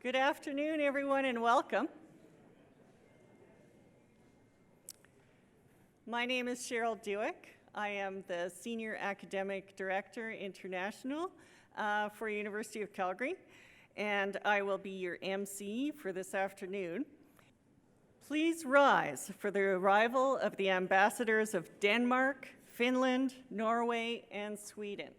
Good afternoon, everyone, and welcome. My name is Cheryl Dewick. I am the Senior Academic Director International for University of Calgary, and I will be your MC for this afternoon. Please rise for the arrival of the ambassadors of Denmark, Finland, Norway, and Sweden.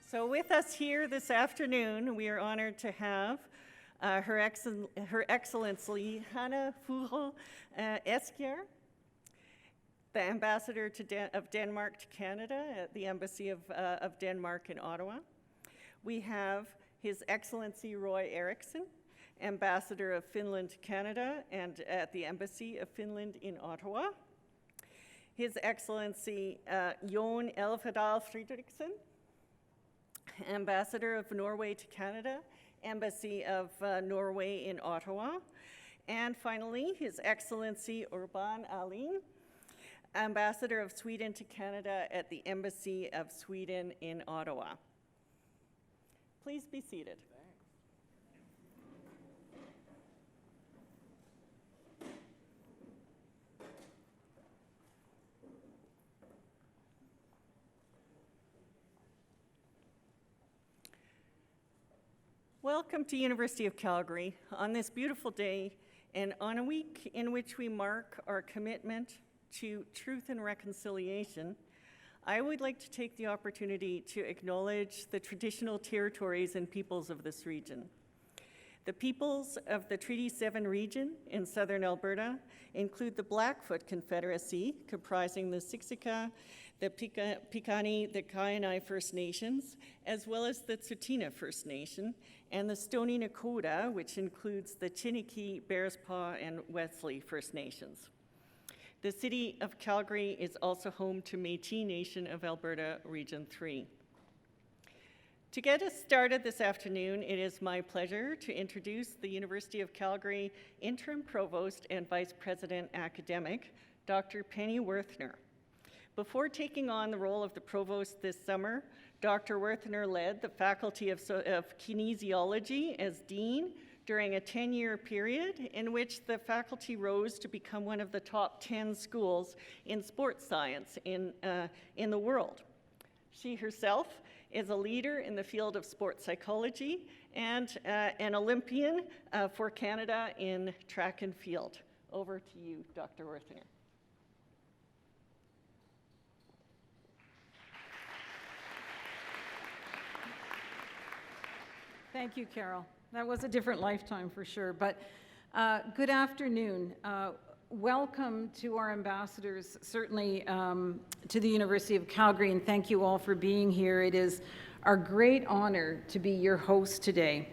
So with us here this afternoon, we are honored to have Her Excellency Hanne Fugel Eskjær, the Ambassador of Denmark to Canada at the Embassy of Denmark in Ottawa. We have His Excellency Roy Eriksson, Ambassador of Finland to Canada and at the Embassy of Finland in Ottawa. His Excellency Jon Elfedal Fredriksson, Ambassador of Norway to Canada, Embassy of Norway in Ottawa. And finally, His Excellency Urban Ahlin, Ambassador of Sweden to Canada at the Embassy of Sweden in Ottawa. Please be seated. Welcome to University of Calgary on this beautiful day and on a week in which we mark our commitment to truth and reconciliation. I would like to take the opportunity to acknowledge the traditional territories and peoples of this region. The peoples of the Treaty 7 region in southern Alberta include the Blackfoot Confederacy, comprising the Siksika, the Piikani, the Kainai First Nations, as well as the Tsuut'ina First Nation, and the Stoney Nakoda, which includes the Chiniki, Bearspaw, and Wesley First Nations. The city of Calgary is also home to Métis Nation of Alberta, Region 3. To get us started this afternoon, it is my pleasure to introduce the University of Calgary Interim Provost and Vice President Academic, Dr. Penny Werthner. Before taking on the role of the provost this summer, Dr. Werthner led the Faculty of Kinesiology as dean during a 10-year period in which the faculty rose to become one of the top 10 schools in sports science in the world. She herself is a leader in the field of sports psychology and an Olympian for Canada in track and field. Over to you, Dr. Werthner. Thank you, Carol. That was a different lifetime for sure, but good afternoon. Welcome to our ambassadors, certainly to the University of Calgary, and thank you all for being here. It is our great honor to be your host today.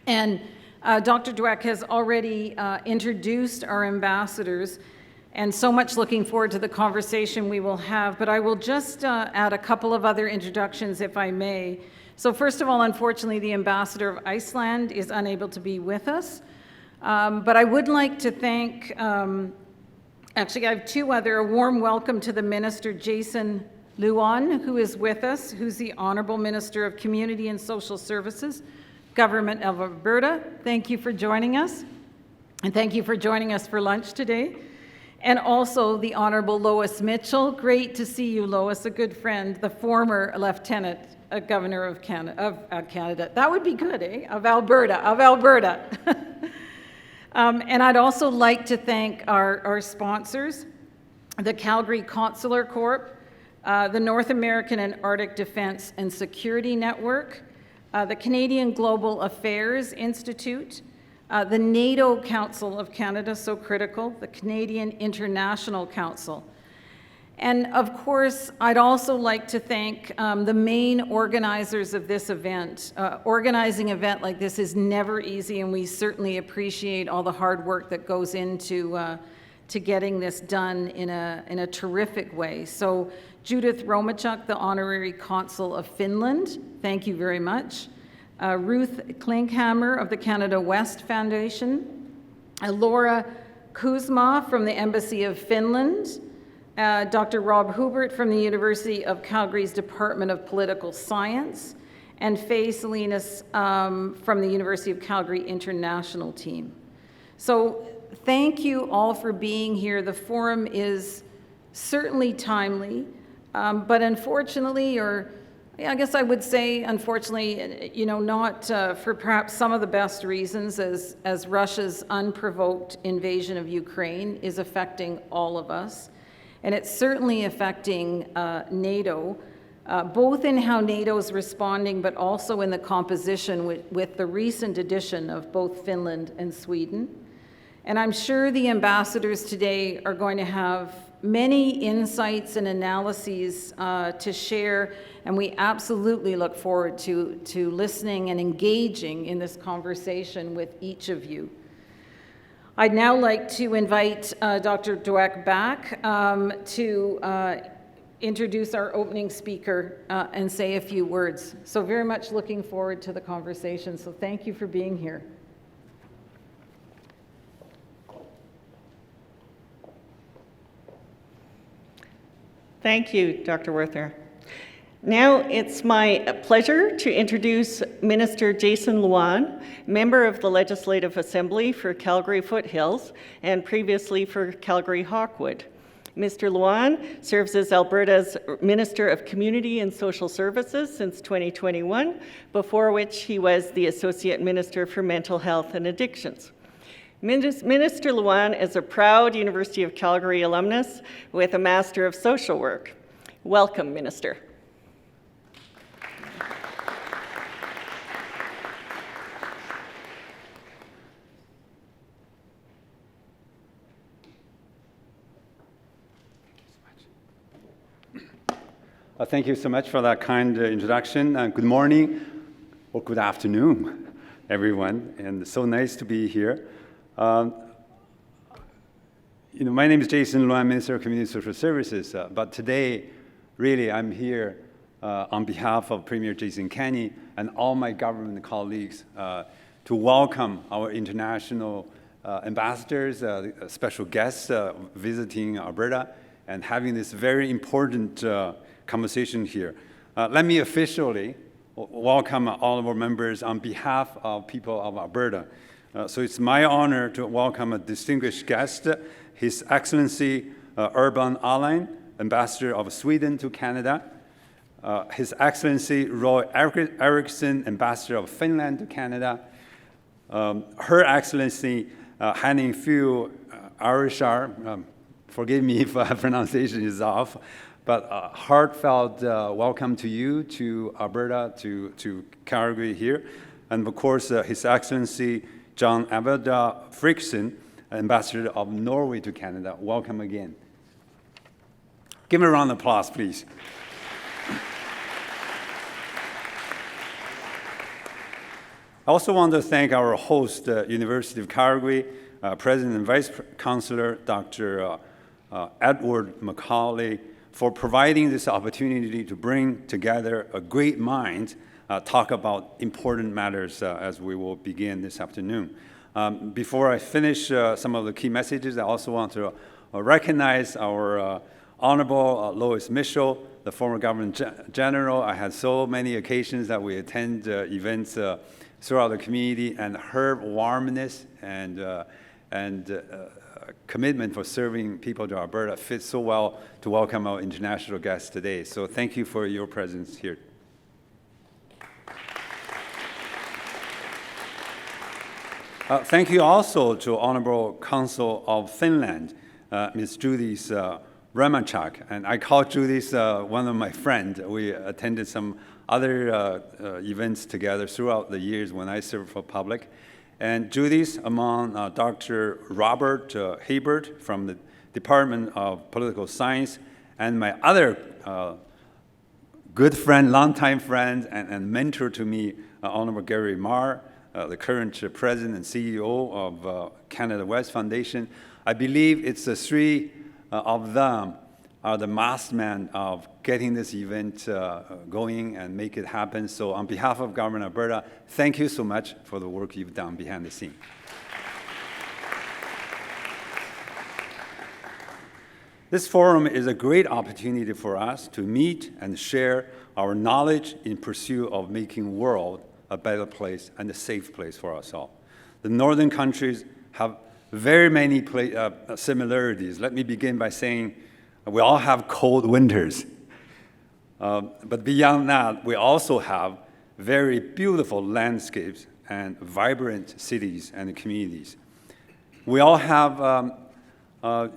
And Dr. Dweck has already introduced our ambassadors, and so much looking forward to the conversation we will have. But I will just add a couple of other introductions, if I may. So first of all, unfortunately, the Ambassador of Iceland is unable to be with us. But I would like to thank, actually I have two other, a warm welcome to the Minister Jason Luan, who is with us, who's the Honourable Minister of Community and Social Services, Government of Alberta. Thank you for joining us. And thank you for joining us for lunch today. And also the Honourable Lois Mitchell. Great to see you, Lois, a good friend, the former Lieutenant Governor of Canada. That would be good, eh? Of Alberta. And I'd also like to thank our sponsors, the Calgary Consular Corp, the North American and Arctic Defense and Security Network, the Canadian Global Affairs Institute, the NATO Council of Canada, so critical, the Canadian International Council. And of course, I'd also like to thank the main organizers of this event. Organizing an event like this is never easy, and we certainly appreciate all the hard work that goes into to getting this done in a terrific way. So Judith Romachuk, the Honorary Consul of Finland, thank you very much. Ruth Klinkhammer of the Canada West Foundation, Laura Kuzma from the Embassy of Finland, Dr. Rob Hubert from the University of Calgary's Department of Political Science, and Faye Salinas from the University of Calgary International Team. So thank you all for being here. The forum is certainly timely, but unfortunately, or I guess I would say unfortunately, not for perhaps some of the best reasons, as Russia's unprovoked invasion of Ukraine is affecting all of us. And it's certainly affecting NATO, both in how NATO is responding, but also in the composition with the recent addition of both Finland and Sweden. And I'm sure the ambassadors today are going to have many insights and analyses to share, and we absolutely look forward to listening and engaging in this conversation with each of you. I'd now like to invite Dr. Dweck back to introduce our opening speaker and say a few words. So very much looking forward to the conversation, so thank you for being here. Thank you, Dr. Werther. Now it's my pleasure to introduce Minister Jason Luan, member of the Legislative Assembly for Calgary Foothills and previously for Calgary Hawkwood. Mr. Luan serves as Alberta's Minister of Community and Social Services since 2021, before which he was the Associate Minister for Mental Health and Addictions. Minister Luan is a proud University of Calgary alumnus with a Master of Social Work. Welcome, Minister. Thank you so much for that kind introduction. Good morning or good afternoon, everyone, and so nice to be here. My name is Jason Luan, Minister of Community and Social Services, but today, really, I'm here on behalf of Premier Jason Kenney and all my government colleagues to welcome our international ambassadors, special guests visiting Alberta, and having this very important conversation here. Let me officially welcome all of our members on behalf of people of Alberta. So it's my honor to welcome a distinguished guest, His Excellency Urban Ahlin, Ambassador of Sweden to Canada, His Excellency Roy Eriksson, Ambassador of Finland to Canada, Her Excellency Henning Fugh Arishar, forgive me if pronunciation is off, but heartfelt welcome to you, to Alberta, to Calgary here. And of course, His Excellency John Aveda Friksen, Ambassador of Norway to Canada. Welcome again. Give him a round of applause, please. I also want to thank our host, University of Calgary, President and Vice Chancellor, Dr. Edward Macaulay, for providing this opportunity to bring together a great mind, talk about important matters as we will begin this afternoon. Before I finish some of the key messages, I also want to recognize our Honorable Lois Mitchell, the former Government General. I had so many occasions that we attend events throughout the community, and her warmness and commitment for serving people to Alberta fits so well to welcome our international guests today. So thank you for your presence here. Thank you also to Honorable Consul of Finland, Ms. Judith Ramachak. And I call Judith one of my friends. We attended some other events together throughout the years when I served for public. And Judith, among Dr. Robert Hebert from the Department of Political Science, and my other good friend, longtime friend, and mentor to me, Honorable Gary Marr, the current president and CEO of Canada West Foundation. I believe it's the three of them are the mastermen of getting this event going and make it happen. So on behalf of Government of Alberta, thank you so much for the work you've done behind the scene. This forum is a great opportunity for us to meet and share our knowledge in pursuit of making the world a better place and a safe place for us all. The northern countries have very many similarities. Let me begin by saying we all have cold winters. But beyond that, we also have very beautiful landscapes and vibrant cities and communities. We all have,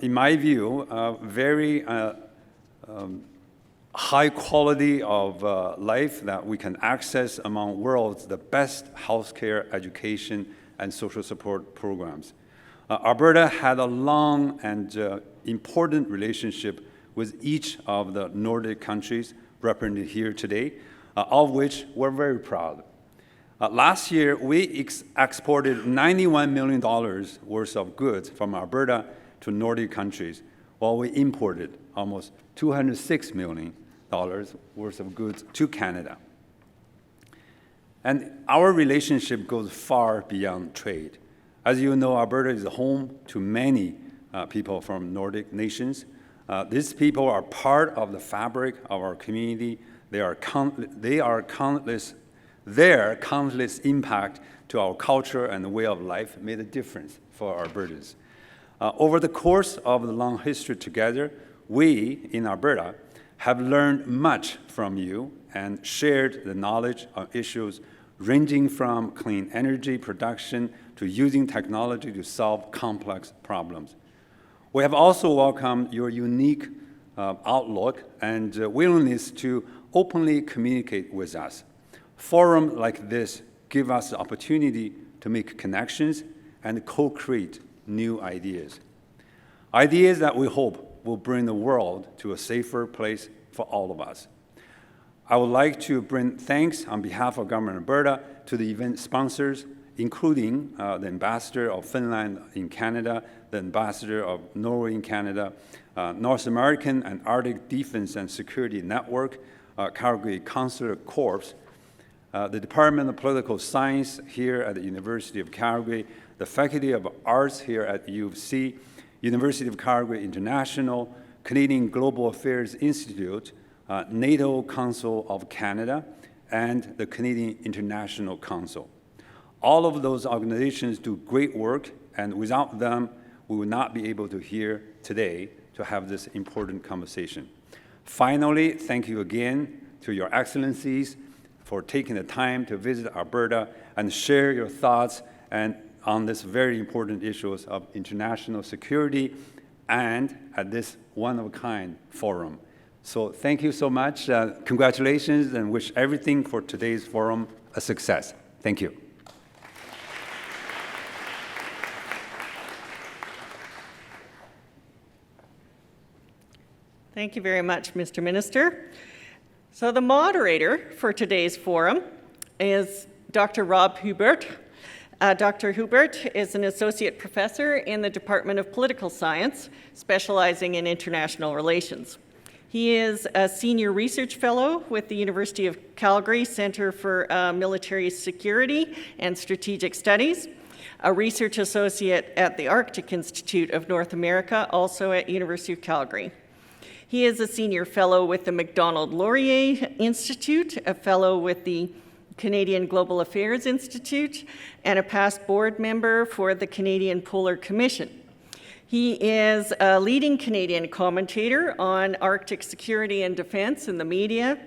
in my view, very high quality of life that we can access among world's the best healthcare, education, and social support programs. Alberta had a long and important relationship with each of the Nordic countries represented here today, of which we're very proud. Last year, we exported $91 million worth of goods from Alberta to Nordic countries, while we imported almost $206 million worth of goods to Canada. And our relationship goes far beyond trade. As you know, Alberta is home to many people from Nordic nations. These people are part of the fabric of our community. Their countless impact to our culture and the way of life made a difference for Albertans. Over the course of the long history together, we in Alberta have learned much from you and shared the knowledge of issues ranging from clean energy production to using technology to solve complex problems. We have also welcomed your unique outlook and willingness to openly communicate with us. Forums like this give us the opportunity to make connections and co-create new ideas. Ideas that we hope will bring the world to a safer place for all of us. I would like to bring thanks on behalf of Government of Alberta to the event sponsors, including the Ambassador of Finland in Canada, the Ambassador of Norway in Canada, North American and Arctic Defense and Security Network, Calgary Consular Corps, the Department of Political Science here at the University of Calgary, the Faculty of Arts here at U of C, University of Calgary International, Canadian Global Affairs Institute, NATO Council of Canada, and the Canadian International Council. All of those organizations do great work, and without them, we would not be able to hear today to have this important conversation. Finally, thank you again to your excellencies for taking the time to visit Alberta and share your thoughts and on this very important issues of international security and at this one-of-a-kind forum. So thank you so much. Congratulations, and wish everything for today's forum a success. Thank you. Thank you very much, Mr. Minister. So the moderator for today's forum is Dr. Rob Hubert. Dr. Hubert is an associate professor in the Department of Political Science, specializing in international relations. He is a senior research fellow with the University of Calgary Centre for Military Security and Strategic Studies, a research associate at the Arctic Institute of North America, also at University of Calgary. He is a senior fellow with the Macdonald-Laurier Institute, a fellow with the Canadian Global Affairs Institute, and a past board member for the Canadian Polar Commission. He is a leading Canadian commentator on Arctic security and defense in the media,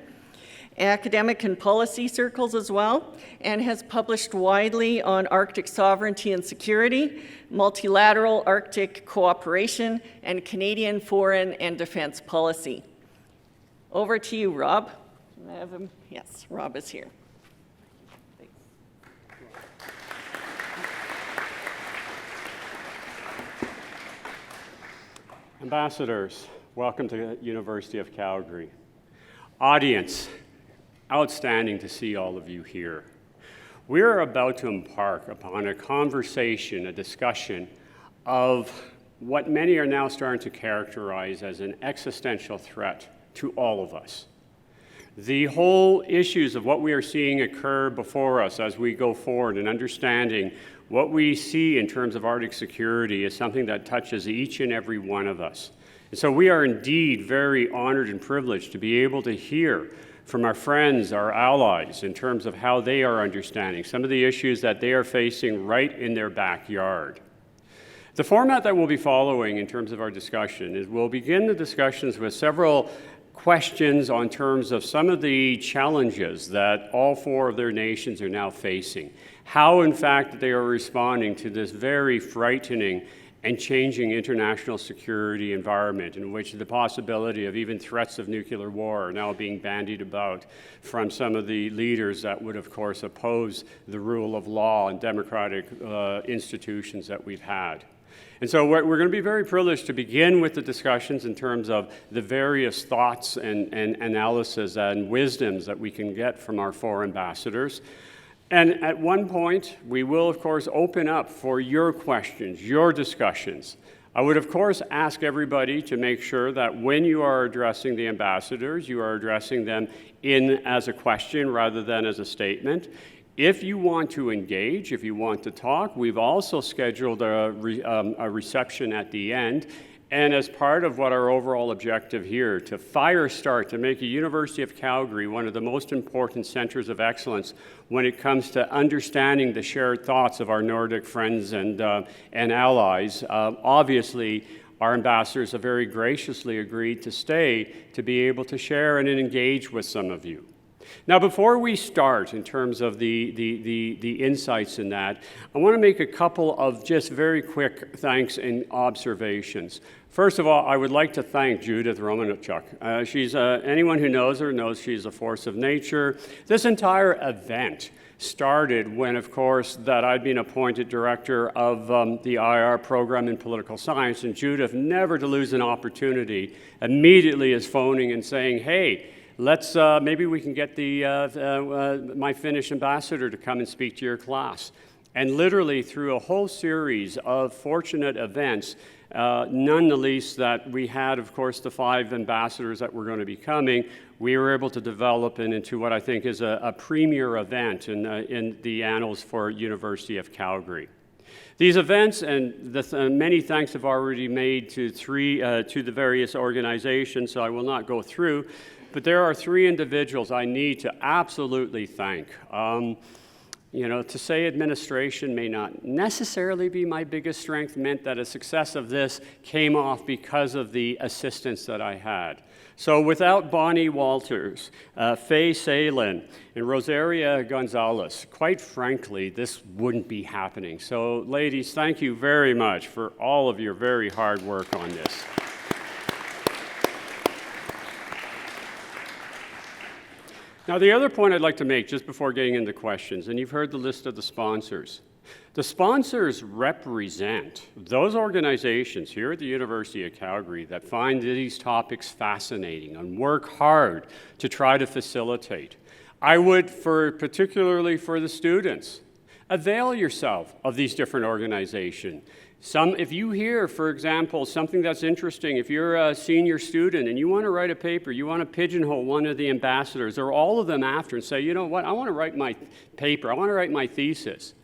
academic and policy circles as well, and has published widely on Arctic sovereignty and security, multilateral Arctic cooperation, and Canadian foreign and defense policy. Over to you, Rob. I have him. Yes, Rob is here. Ambassadors, welcome to the University of Calgary. Audience, outstanding to see all of you here. We're about to embark upon a conversation, a discussion of what many are now starting to characterize as an existential threat to all of us. The whole issues of what we are seeing occur before us as we go forward and understanding what we see in terms of Arctic security is something that touches each and every one of us. And so we are indeed very honored and privileged to be able to hear from our friends, our allies, in terms of how they are understanding some of the issues that they are facing right in their backyard. The format that we'll be following in terms of our discussion is we'll begin the discussions with several questions on terms of some of the challenges that all four of their nations are now facing. How, in fact, they are responding to this very frightening and changing international security environment in which the possibility of even threats of nuclear war are now being bandied about from some of the leaders that would, of course, oppose the rule of law and democratic institutions that we've had. And so we're going to be very privileged to begin with the discussions in terms of the various thoughts and analysis and wisdoms that we can get from our four ambassadors. And at one point, we will, of course, open up for your questions, your discussions. I would, of course, ask everybody to make sure that when you are addressing the ambassadors, you are addressing them as a question rather than as a statement. If you want to engage, if you want to talk, we've also scheduled a reception at the end. And as part of what our overall objective here, to make the University of Calgary one of the most important centers of excellence when it comes to understanding the shared thoughts of our Nordic friends and allies. Obviously, our ambassadors have very graciously agreed to stay to be able to share and engage with some of you. Now, before we start in terms of the insights in that, I want to make a couple of just very quick thanks and observations. First of all, I would like to thank Judith Romanchuk. She's anyone who knows her knows she's a force of nature. This entire event started when, of course, that I'd been appointed director of the IR program in political science, and Judith, never to lose an opportunity, immediately is phoning and saying, hey, let's maybe we can get my Finnish ambassador to come and speak to your class. And literally through a whole series of fortunate events, none the least that we had, of course, the 5 ambassadors that were going to be coming, we were able to develop into what I think is a premier event in the annals for University of Calgary. These events, and many thanks have already made to the various organizations, so I will not go through, but there are 3 individuals I need to absolutely thank. To say administration may not necessarily be my biggest strength meant that a success of this came off because of the assistance that I had. So without Bonnie Walters, Faye Salin, and Rosaria Gonzalez, quite frankly, this wouldn't be happening. So ladies, thank you very much for all of your very hard work on this. Now, the other point I'd like to make just before getting into questions, and you've heard the list of the sponsors. The sponsors represent those organizations here at the University of Calgary that find these topics fascinating and work hard to try to facilitate. I would, particularly for the students, Avail yourself of these different organizations. If you hear, for example, something that's interesting, if you're a senior student and you want to write a paper, you want to pigeonhole one of the ambassadors or all of them after and say, you know what, I want to write my paper, I want to write my thesis.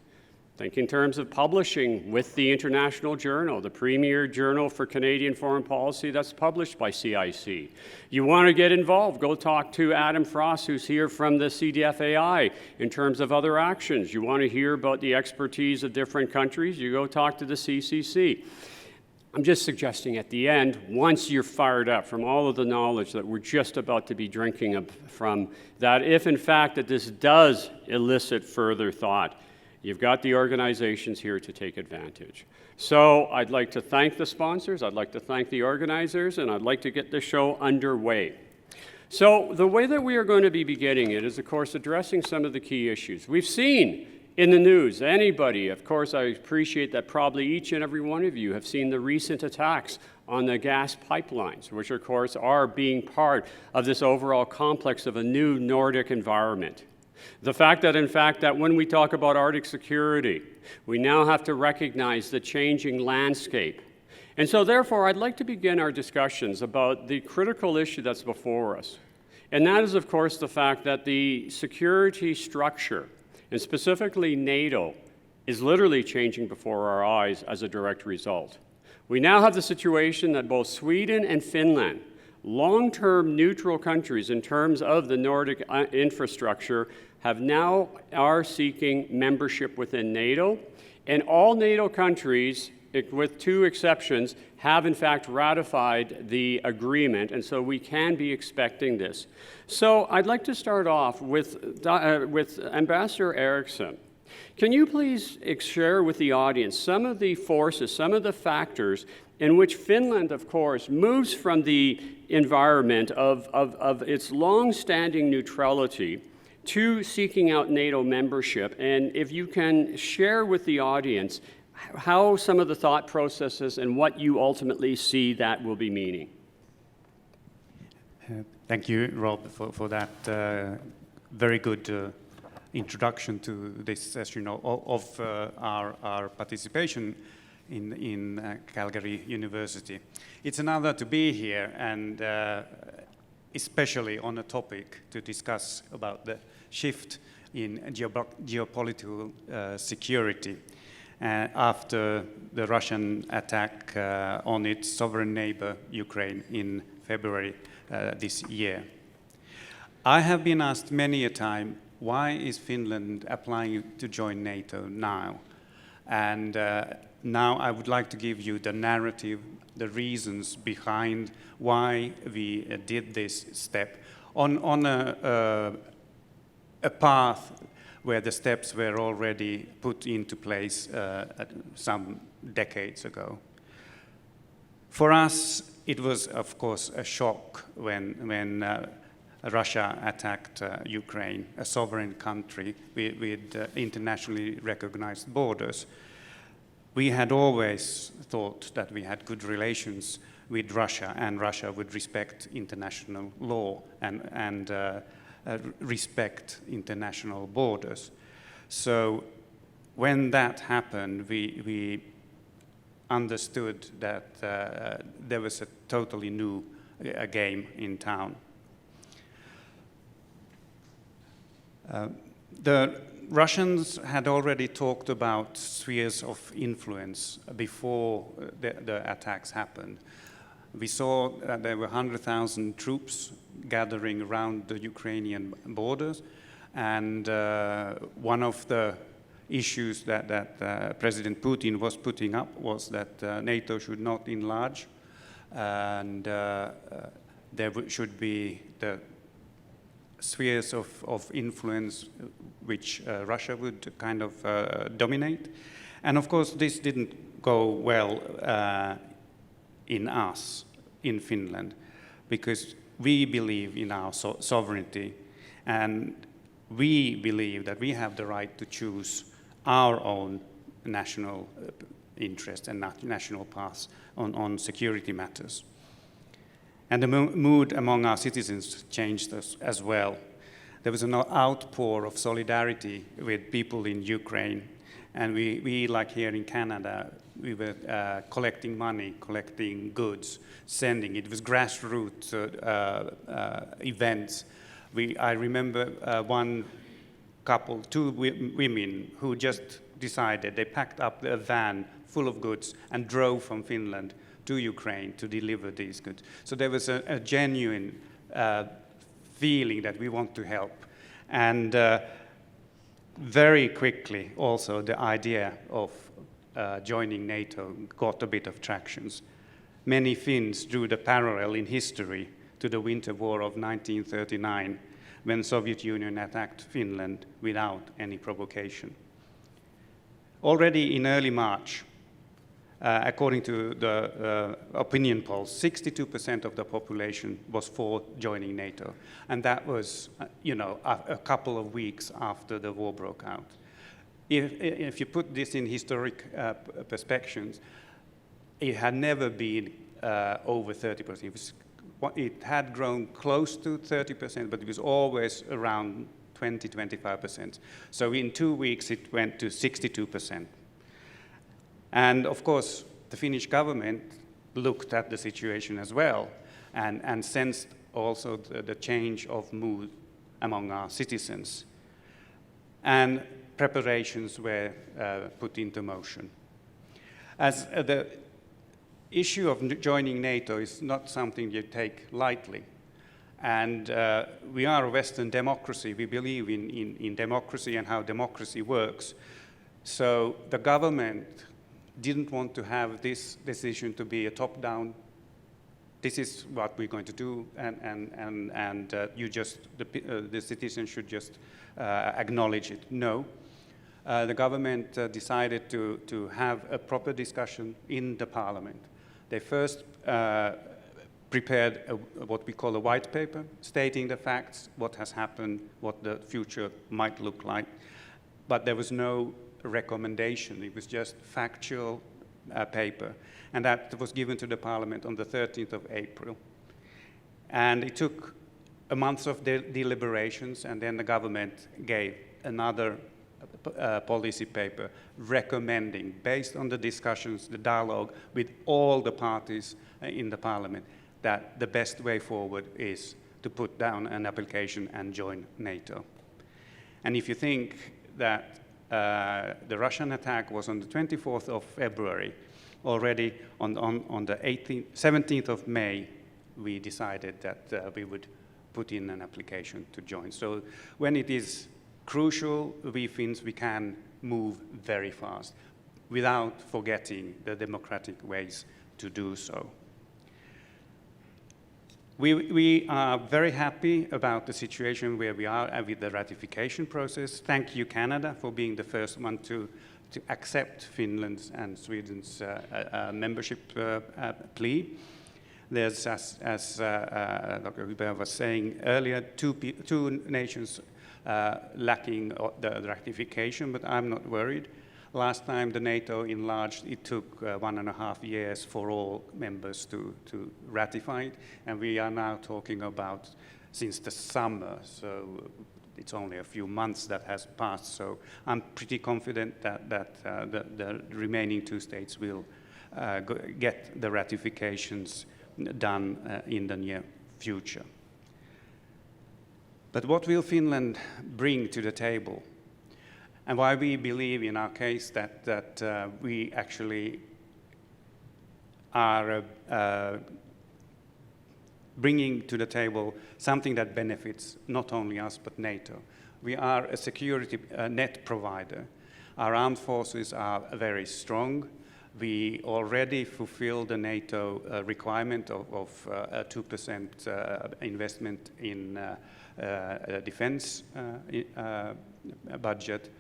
Think in terms of publishing with the International Journal, the premier journal for Canadian foreign policy that's published by CIC. You want to get involved, go talk to Adam Frost, who's here from the CDFAI in terms of other actions. You want to hear about the expertise of different countries, you go talk to the CCC. I'm just suggesting at the end, once you're fired up from all of the knowledge that we're just about to be drinking from, that if in fact that this does elicit further thought, you've got the organizations here to take advantage. So I'd like to thank the sponsors, I'd like to thank the organizers, and I'd like to get the show underway. So the way that we are going to be beginning it is, of course, addressing some of the key issues. We've seen in the news, anybody, of course, I appreciate that probably each and every one of you have seen the recent attacks on the gas pipelines, which of course are being part of this overall complex of a new Nordic environment. The fact that, in fact, that when we talk about Arctic security, we now have to recognize the changing landscape. And so, therefore, I'd like to begin our discussions about the critical issue that's before us. And that is, of course, the fact that the security structure, and specifically NATO, is literally changing before our eyes as a direct result. We now have the situation that both Sweden and Finland, long-term neutral countries in terms of the Nordic infrastructure, are seeking membership within NATO, and all NATO countries, with two exceptions, have in fact ratified the agreement, and so we can be expecting this. So I'd like to start off with Ambassador Eriksson. Can you please share with the audience some of the forces, some of the factors in which Finland, of course, moves from the environment of its long-standing neutrality to seeking out NATO membership, and if you can share with the audience how some of the thought processes and what you ultimately see that will be meaning. Thank you, Rob, for that very good introduction to this session of our participation in Calgary University. It's an honor to be here, and especially on a topic to discuss about the shift in geopolitical security after the Russian attack on its sovereign neighbor, Ukraine, in February this year. I have been asked many a time, why is Finland applying to join NATO now? And now I would like to give you the narrative, the reasons behind why we did this step on a path where the steps were already put into place some decades ago. For us, it was, of course, a shock when Russia attacked Ukraine, a sovereign country with internationally recognized borders. We had always thought that we had good relations with Russia, and Russia would respect international law and respect international borders. So when that happened, we understood that there was a totally new game in town. The Russians had already talked about spheres of influence before the attacks happened. We saw that there were 100,000 troops gathering around the Ukrainian borders, and one of the issues that President Putin was putting up was that NATO should not enlarge, and there should be the spheres of influence which Russia would kind of dominate. And of course, this didn't go well in us, in Finland, because we believe in our sovereignty, and we believe that we have the right to choose our own national interest and national paths on security matters. And the mood among our citizens changed as well. There was an outpour of solidarity with people in Ukraine, And we like here in Canada, we were collecting money, collecting goods, sending. It was grassroots events. I remember one couple, two women who just decided, they packed up a van full of goods and drove from Finland to Ukraine to deliver these goods. So there was a genuine feeling that we want to help. And very quickly also the idea of joining NATO got a bit of traction. Many Finns drew the parallel in history to the Winter War of 1939, when Soviet Union attacked Finland without any provocation. Already in early March, according to the opinion polls, 62% of the population was for joining NATO. And that was, a couple of weeks after the war broke out. If you put this in historic perspectives, it had never been over 30%. It had grown close to 30%, but it was always around 20-25%. So in 2 weeks, it went to 62%. And of course, the Finnish government looked at the situation as well and sensed also the change of mood among our citizens. And preparations were put into motion. As the issue of joining NATO is not something you take lightly. And we are a Western democracy. We believe in democracy and how democracy works. So the government didn't want to have this decision to be a top-down, this is what we're going to do, and the citizens should just acknowledge it. No. The government decided to have a proper discussion in the parliament. They first prepared what we call a white paper, stating the facts, what has happened, what the future might look like. But there was no recommendation. It was just factual paper. And that was given to the parliament on the 13th of April. And it took a month of deliberations, and then the government gave another policy paper recommending, based on the discussions, the dialogue with all the parties in the parliament, that the best way forward is to put down an application and join NATO. And if you think that the Russian attack was on the 24th of February, already on the 17th of May, we decided that we would put in an application to join. So when it is crucial, we Finns, we can move very fast without forgetting the democratic ways to do so. We are very happy about the situation where we are with the ratification process. Thank you, Canada, for being the first one to accept Finland's and Sweden's membership plea. There's, as Dr. Huber was saying earlier, two nations lacking the ratification, but I'm not worried. Last time the NATO enlarged, it took 1.5 years for all members to ratify it, and we are now talking about since the summer, so it's only a few months that has passed. So I'm pretty confident that the remaining two states will get the ratifications done in the near future. But what will Finland bring to the table? And why we believe in our case that we actually are bringing to the table something that benefits not only us but NATO. We are a security net provider. Our armed forces are very strong. We already fulfill the NATO requirement of a 2% investment in defense budget.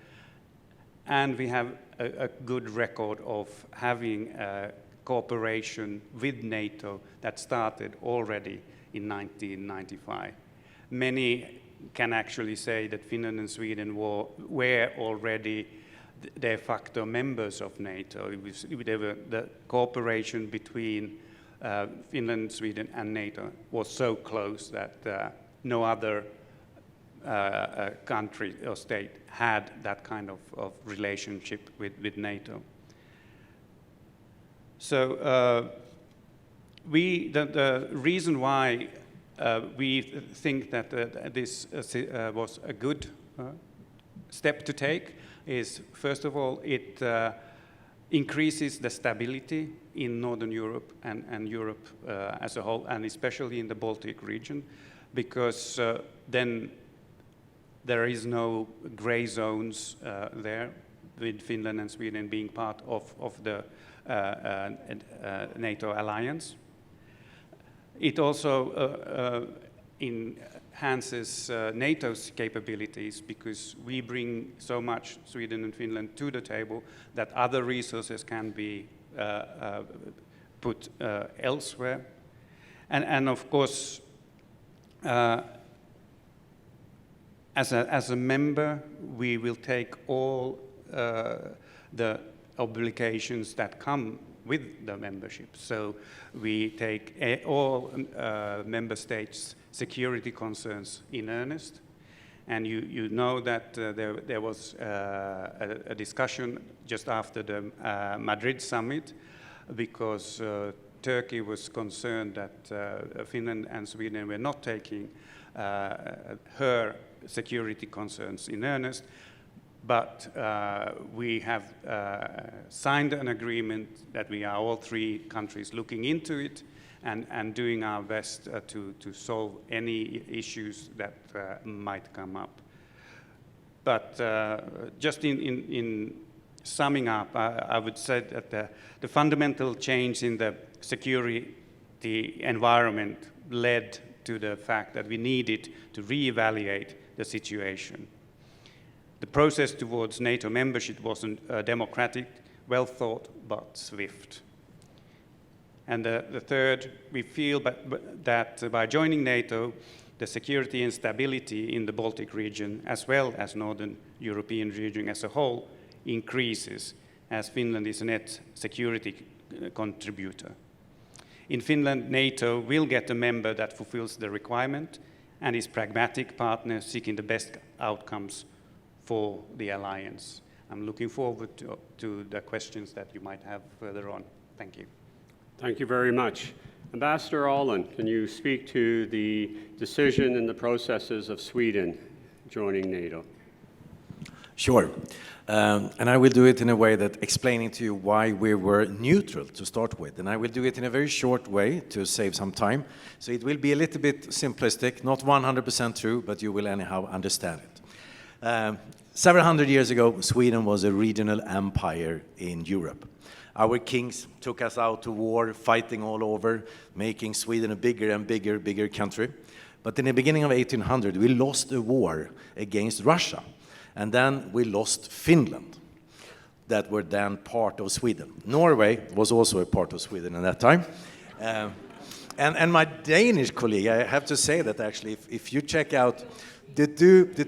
And we have a good record of having cooperation with NATO that started already in 1995. Many can actually say that Finland and Sweden were already de facto members of NATO. The cooperation between Finland, Sweden, and NATO was so close that no other country or state had that kind of relationship with NATO. So the reason why we think that this was a good step to take is, first of all, it increases the stability in Northern Europe and Europe as a whole, and especially in the Baltic region, because then there is no gray zones there, with Finland and Sweden being part of the NATO alliance. It also enhances NATO's capabilities, because we bring so much, Sweden and Finland, to the table that other resources can be put elsewhere. And of course, as a member, we will take all the obligations that come with the membership. So we take all member states' security concerns in earnest. And you know that there was a discussion just after the Madrid summit, because Turkey was concerned that Finland and Sweden were not taking her security concerns in earnest. But we have signed an agreement that we are all three countries looking into it and doing our best to solve any issues that might come up. But just in summing up, I would say that the fundamental change in the security environment led to the fact that we needed to reevaluate the situation. The process towards NATO membership wasn't democratic, well thought, but swift. And the third, we feel that by joining NATO, the security and stability in the Baltic region, as well as Northern European region as a whole, increases, as Finland is a net security contributor. In Finland, NATO will get a member that fulfills the requirement and is pragmatic partner seeking the best outcomes for the alliance. I'm looking forward to the questions that you might have further on. Thank you. Thank you very much. Ambassador Allen, can you speak to the decision and the processes of Sweden joining NATO? Sure. And I will do it in a way that explaining to you why we were neutral to start with. And I will do it in a very short way to save some time. So it will be a little bit simplistic, not 100% true, but you will anyhow understand it. Several hundred years ago, Sweden was a regional empire in Europe. Our kings took us out to war, fighting all over, making Sweden a bigger and bigger country. But in the beginning of 1800, we lost a war against Russia. And then we lost Finland, that were then part of Sweden. Norway was also a part of Sweden at that time. And my Danish colleague, I have to say that actually, if you check out the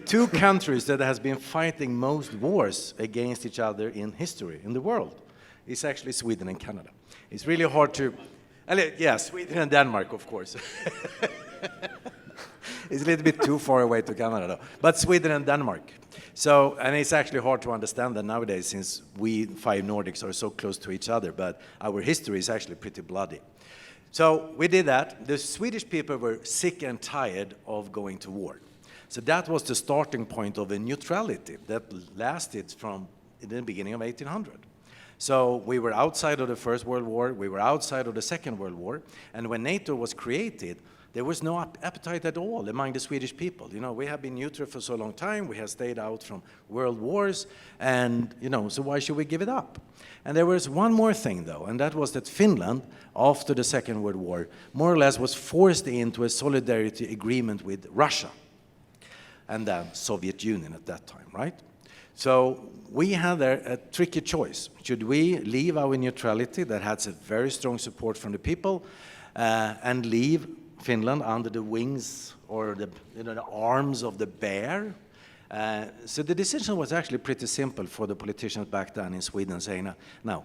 two countries that has been fighting most wars against each other in history, in the world, is actually Sweden and Canada. It's really hard to, yeah, Sweden and Denmark, of course. It's a little bit too far away to Canada, though. But Sweden and Denmark. So, and it's actually hard to understand that nowadays, since we five Nordics are so close to each other, but our history is actually pretty bloody. So we did that. The Swedish people were sick and tired of going to war. So that was the starting point of a neutrality that lasted from the beginning of 1800. So we were outside of the First World War, we were outside of the Second World War, and when NATO was created, there was no appetite at all among the Swedish people. You know, we have been neutral for so long time, we have stayed out from world wars, and, you know, so why should we give it up? And there was one more thing, though, and that was that Finland, after the Second World War, more or less was forced into a solidarity agreement with Russia, and then Soviet Union at that time, right? So we had a tricky choice. Should we leave our neutrality that has a very strong support from the people and leave Finland under the wings or the arms of the bear? So the decision was actually pretty simple for the politicians back then in Sweden, saying, no,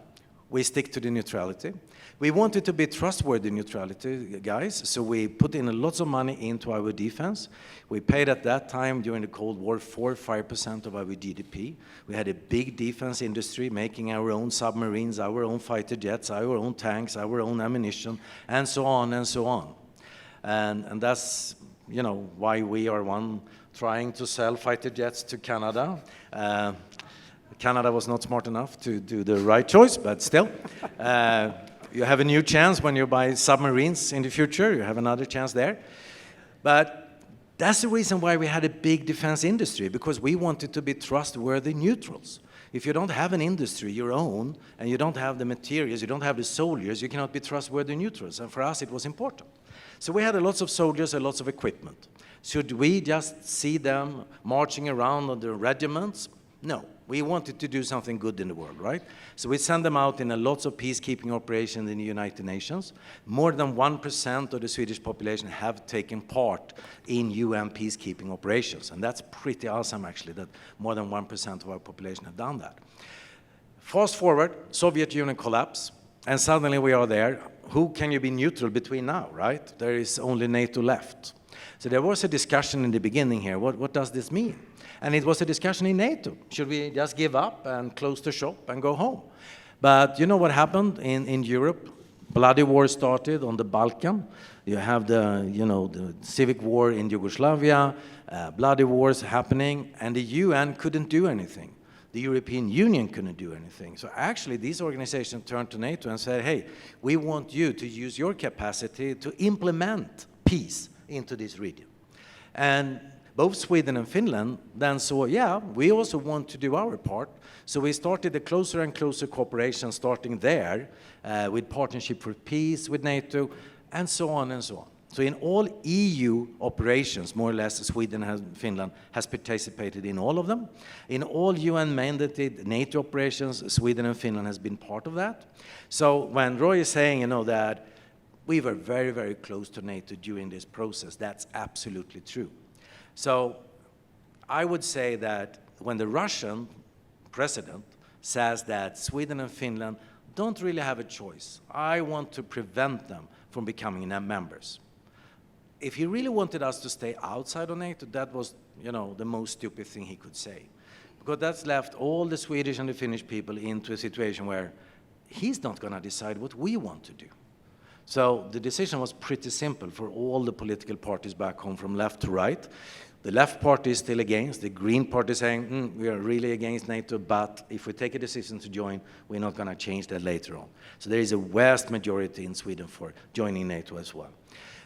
we stick to the neutrality. We wanted to be trustworthy neutrality, guys, so we put in lots of money into our defense. We paid at that time, during the Cold War, 4 or 5% of our GDP. We had a big defense industry, making our own submarines, our own fighter jets, our own tanks, our own ammunition, and so on and so on. And that's, you know, why we are one trying to sell fighter jets to Canada. Canada was not smart enough to do the right choice, but still. You have a new chance when you buy submarines in the future. You have another chance there. But that's the reason why we had a big defense industry, because we wanted to be trustworthy neutrals. If you don't have an industry, your own, and you don't have the materials, you don't have the soldiers, you cannot be trustworthy neutrals. And for us, it was important. So we had lots of soldiers and lots of equipment. Should we just see them marching around on the regiments? No. We wanted to do something good in the world, right? So we send them out in lots of peacekeeping operations in the United Nations. More than 1% of the Swedish population have taken part in UN peacekeeping operations. And that's pretty awesome, actually, that more than 1% of our population have done that. Fast forward, Soviet Union collapse, and suddenly we are there. Who can you be neutral between now, right? There is only NATO left. So there was a discussion in the beginning here. What does this mean? And it was a discussion in NATO. Should we just give up and close the shop and go home? But you know what happened in Europe? Bloody war started on the Balkan. You have the civic war in Yugoslavia, bloody wars happening, and the UN couldn't do anything. The European Union couldn't do anything. So actually, these organizations turned to NATO and said, hey, we want you to use your capacity to implement peace into this region. And both Sweden and Finland then saw, yeah, we also want to do our part. So we started a closer and closer cooperation starting there with Partnership for Peace with NATO, and so on and so on. So in all EU operations, more or less, Sweden and Finland has participated in all of them. In all UN-mandated NATO operations, Sweden and Finland has been part of that. So when Roy is saying, that we were very, very close to NATO during this process, that's absolutely true. So I would say that when the Russian president says that Sweden and Finland don't really have a choice, I want to prevent them from becoming members. If he really wanted us to stay outside of NATO, that was, the most stupid thing he could say. Because that's left all the Swedish and the Finnish people into a situation where he's not going to decide what we want to do. So the decision was pretty simple for all the political parties back home from left to right. The left party is still against, the Green party is saying, we are really against NATO, but if we take a decision to join, we're not going to change that later on. So there is a vast majority in Sweden for joining NATO as well.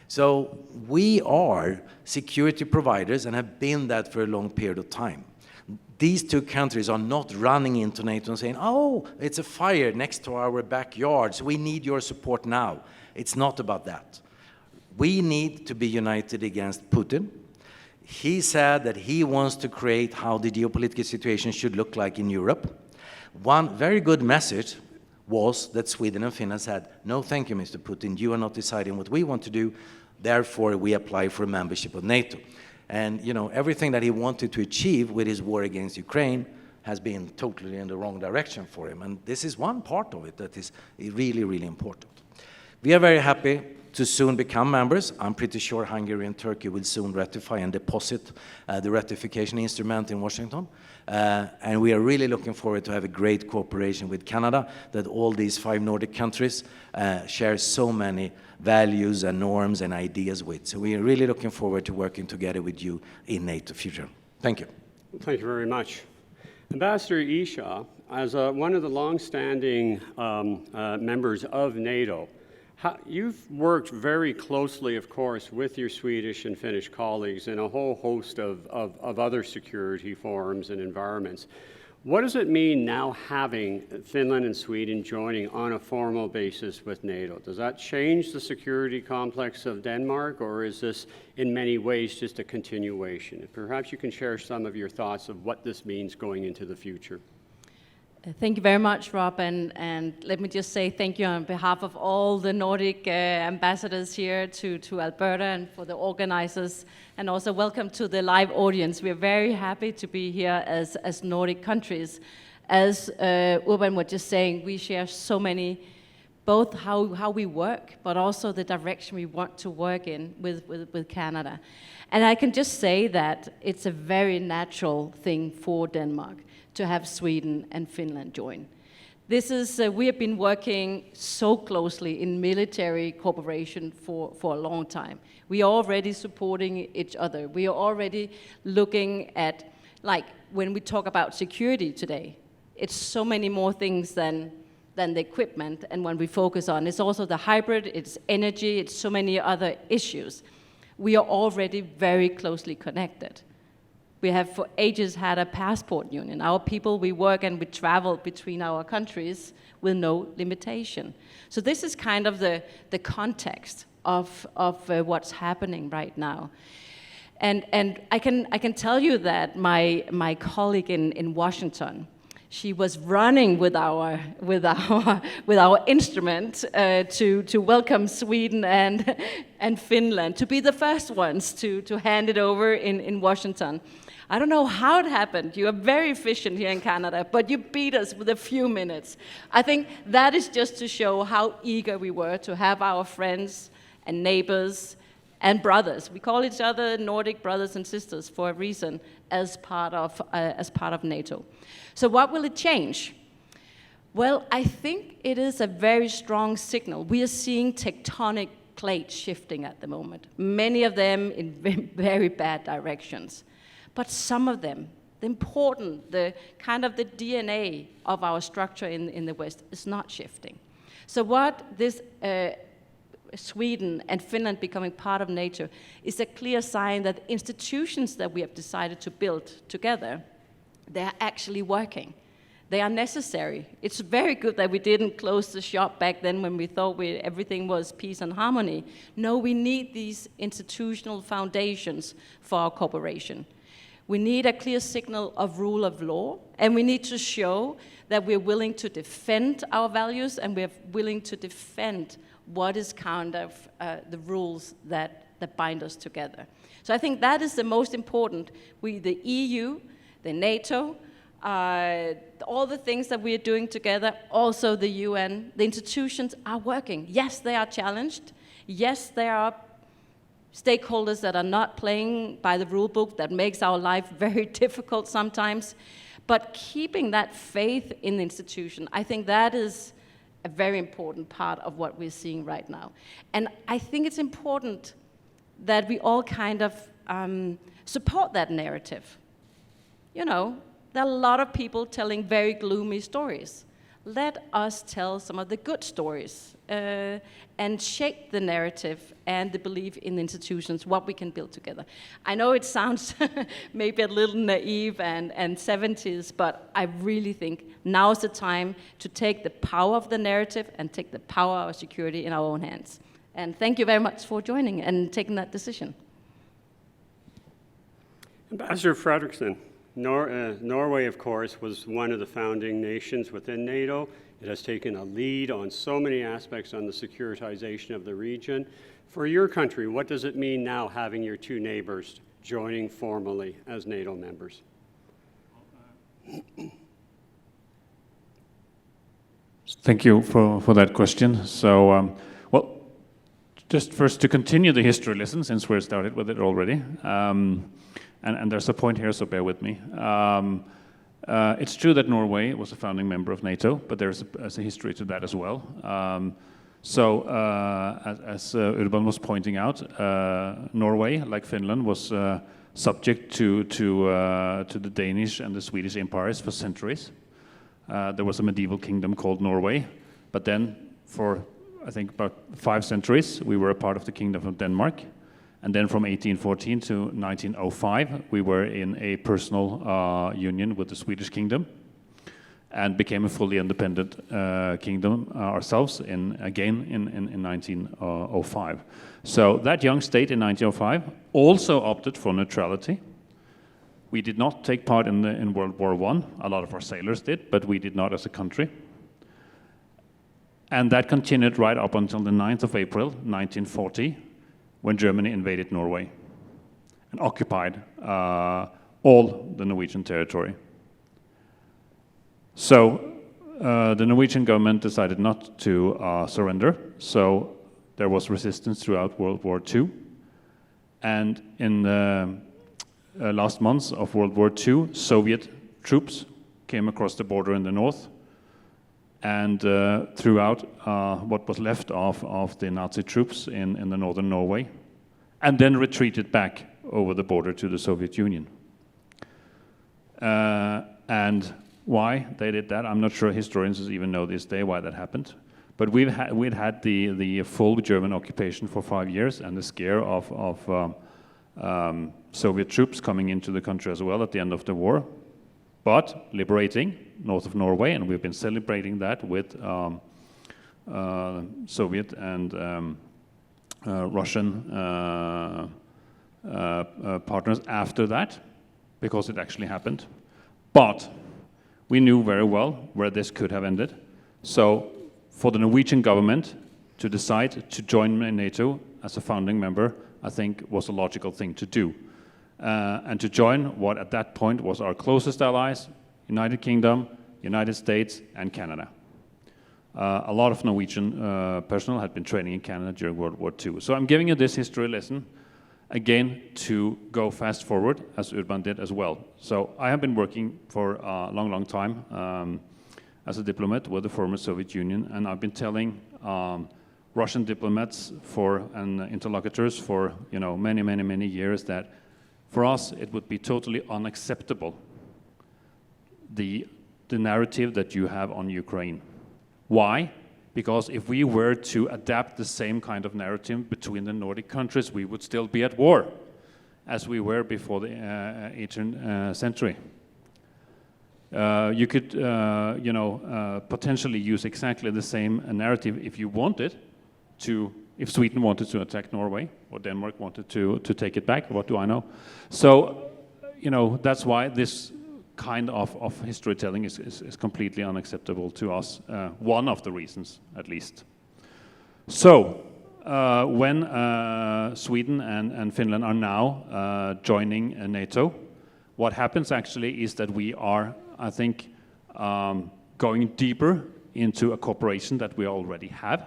So we are security providers and have been that for a long period of time. These two countries are not running into NATO and saying, oh, it's a fire next to our backyards, we need your support now. It's not about that. We need to be united against Putin. He said that he wants to create how the geopolitical situation should look like in Europe. One very good message was that Sweden and Finland said, no, thank you, Mr. Putin, you are not deciding what we want to do, therefore we apply for a membership of NATO. And everything that he wanted to achieve with his war against Ukraine has been totally in the wrong direction for him. And this is one part of it that is really, really important. We are very happy to soon become members. I'm pretty sure Hungary and Turkey will soon ratify and deposit the ratification instrument in Washington. And we are really looking forward to have a great cooperation with Canada, that all these 5 Nordic countries share so many values and norms and ideas with. So we are really looking forward to working together with you in NATO future. Thank you. Thank you very much. Ambassador Isha, as one of the long-standing members of NATO, you've worked very closely, of course, with your Swedish and Finnish colleagues in a whole host of other security forums and environments. What does it mean now having Finland and Sweden joining on a formal basis with NATO? Does that change the security complex of Denmark, or is this in many ways just a continuation? Perhaps you can share some of your thoughts of what this means going into the future. Thank you very much, Rob, and let me just say thank you on behalf of all the Nordic ambassadors here to Alberta and for the organizers, and also welcome to the live audience. We're very happy to be here as Nordic countries. As Urban was just saying, we share so many, both how we work, but also the direction we want to work in with Canada. And I can just say that it's a very natural thing for Denmark to have Sweden and Finland join. This is, we have been working so closely in military cooperation for a long time. We are already supporting each other. We are already looking at, like, when we talk about security today, it's so many more things than the equipment and when we focus on. It's also the hybrid, it's energy, it's so many other issues. We are already very closely connected. We have for ages had a passport union. Our people, we work and we travel between our countries with no limitation. So this is kind of the context of what's happening right now. And I can tell you that my colleague in Washington, she was running with our instrument to welcome Sweden and Finland, to be the first ones to hand it over in Washington. I don't know how it happened. You are very efficient here in Canada, but you beat us with a few minutes. I think that is just to show how eager we were to have our friends and neighbors and brothers. We call each other Nordic brothers and sisters for a reason, as part of NATO. So what will it change? Well, I think it is a very strong signal. We are seeing tectonic plates shifting at the moment, many of them in very bad directions. But some of them, the kind of the DNA of our structure in the West is not shifting. So what this Sweden and Finland becoming part of NATO is a clear sign that the institutions that we have decided to build together, they are actually working. They are necessary. It's very good that we didn't close the shop back then when we thought everything was peace and harmony. No, we need these institutional foundations for our cooperation. We need a clear signal of rule of law, and we need to show that we're willing to defend our values and we're willing to defend what is kind of the rules that bind us together. So I think that is the most important. The EU, the NATO, all the things that we are doing together, also the UN, the institutions are working. Yes, they are challenged. Yes, there are stakeholders that are not playing by the rule book that makes our life very difficult sometimes. But keeping that faith in the institution, I think that is a very important part of what we're seeing right now. And I think it's important that we all kind of support that narrative. You know, there are a lot of people telling very gloomy stories. Let us tell some of the good stories and shape the narrative and the belief in the institutions, what we can build together. I know it sounds maybe a little naive and 70s, but I really think now's the time to take the power of the narrative and take the power of our security in our own hands. And thank you very much for joining and taking that decision. Ambassador Fredriksson, Norway, of course, was one of the founding nations within NATO. It has taken a lead on so many aspects on the securitization of the region. For your country, what does it mean now having your two neighbors joining formally as NATO members? Thank you for that question. So, well, just first to continue the history lesson, since we started with it already. And there's a point here, so bear with me. It's true that Norway was a founding member of NATO, but there's a history to that as well. As Urban was pointing out, Norway, like Finland, was subject to the Danish and the Swedish empires for centuries. There was a medieval kingdom called Norway, but then for, I think, about 5 centuries, we were a part of the Kingdom of Denmark. And then from 1814 to 1905, we were in a personal union with the Swedish kingdom and became a fully independent kingdom ourselves again in 1905. So that young state in 1905 also opted for neutrality. We did not take part in World War I. A lot of our sailors did, but we did not as a country. And that continued right up until the 9th of April, 1940, when Germany invaded Norway and occupied all the Norwegian territory. So the Norwegian government decided not to surrender, so there was resistance throughout World War II. And in the last months of World War II, Soviet troops came across the border in the north and throughout what was left of the Nazi troops in the northern Norway, and then retreated back over the border to the Soviet Union. And why they did that, I'm not sure historians even know this day why that happened. But we'd had the full German occupation for 5 years and the scare of Soviet troops coming into the country as well at the end of the war, but liberating north of Norway, and we've been celebrating that with Soviet and Russian partners after that, because it actually happened. But we knew very well where this could have ended. So for the Norwegian government to decide to join NATO as a founding member, I think was a logical thing to do. And to join what at that point was our closest allies, United Kingdom, United States, and Canada. A lot of Norwegian personnel had been training in Canada during World War II. So I'm giving you this history lesson, again, to go fast forward, as Urban did as well. So I have been working for a long, long time as a diplomat with the former Soviet Union, and I've been telling Russian diplomats and interlocutors for many, many, many years that for us it would be totally unacceptable the narrative that you have on Ukraine. Why? Because if we were to adapt the same kind of narrative between the Nordic countries, we would still be at war, as we were before the 18th century. You could, potentially use exactly the same narrative if you wanted to, if Sweden wanted to attack Norway, or Denmark wanted to take it back, what do I know? So, that's why this kind of history telling is completely unacceptable to us. One of the reasons, at least. So, when Sweden and Finland are now joining NATO, what happens actually is that we are, I think, going deeper into a cooperation that we already have.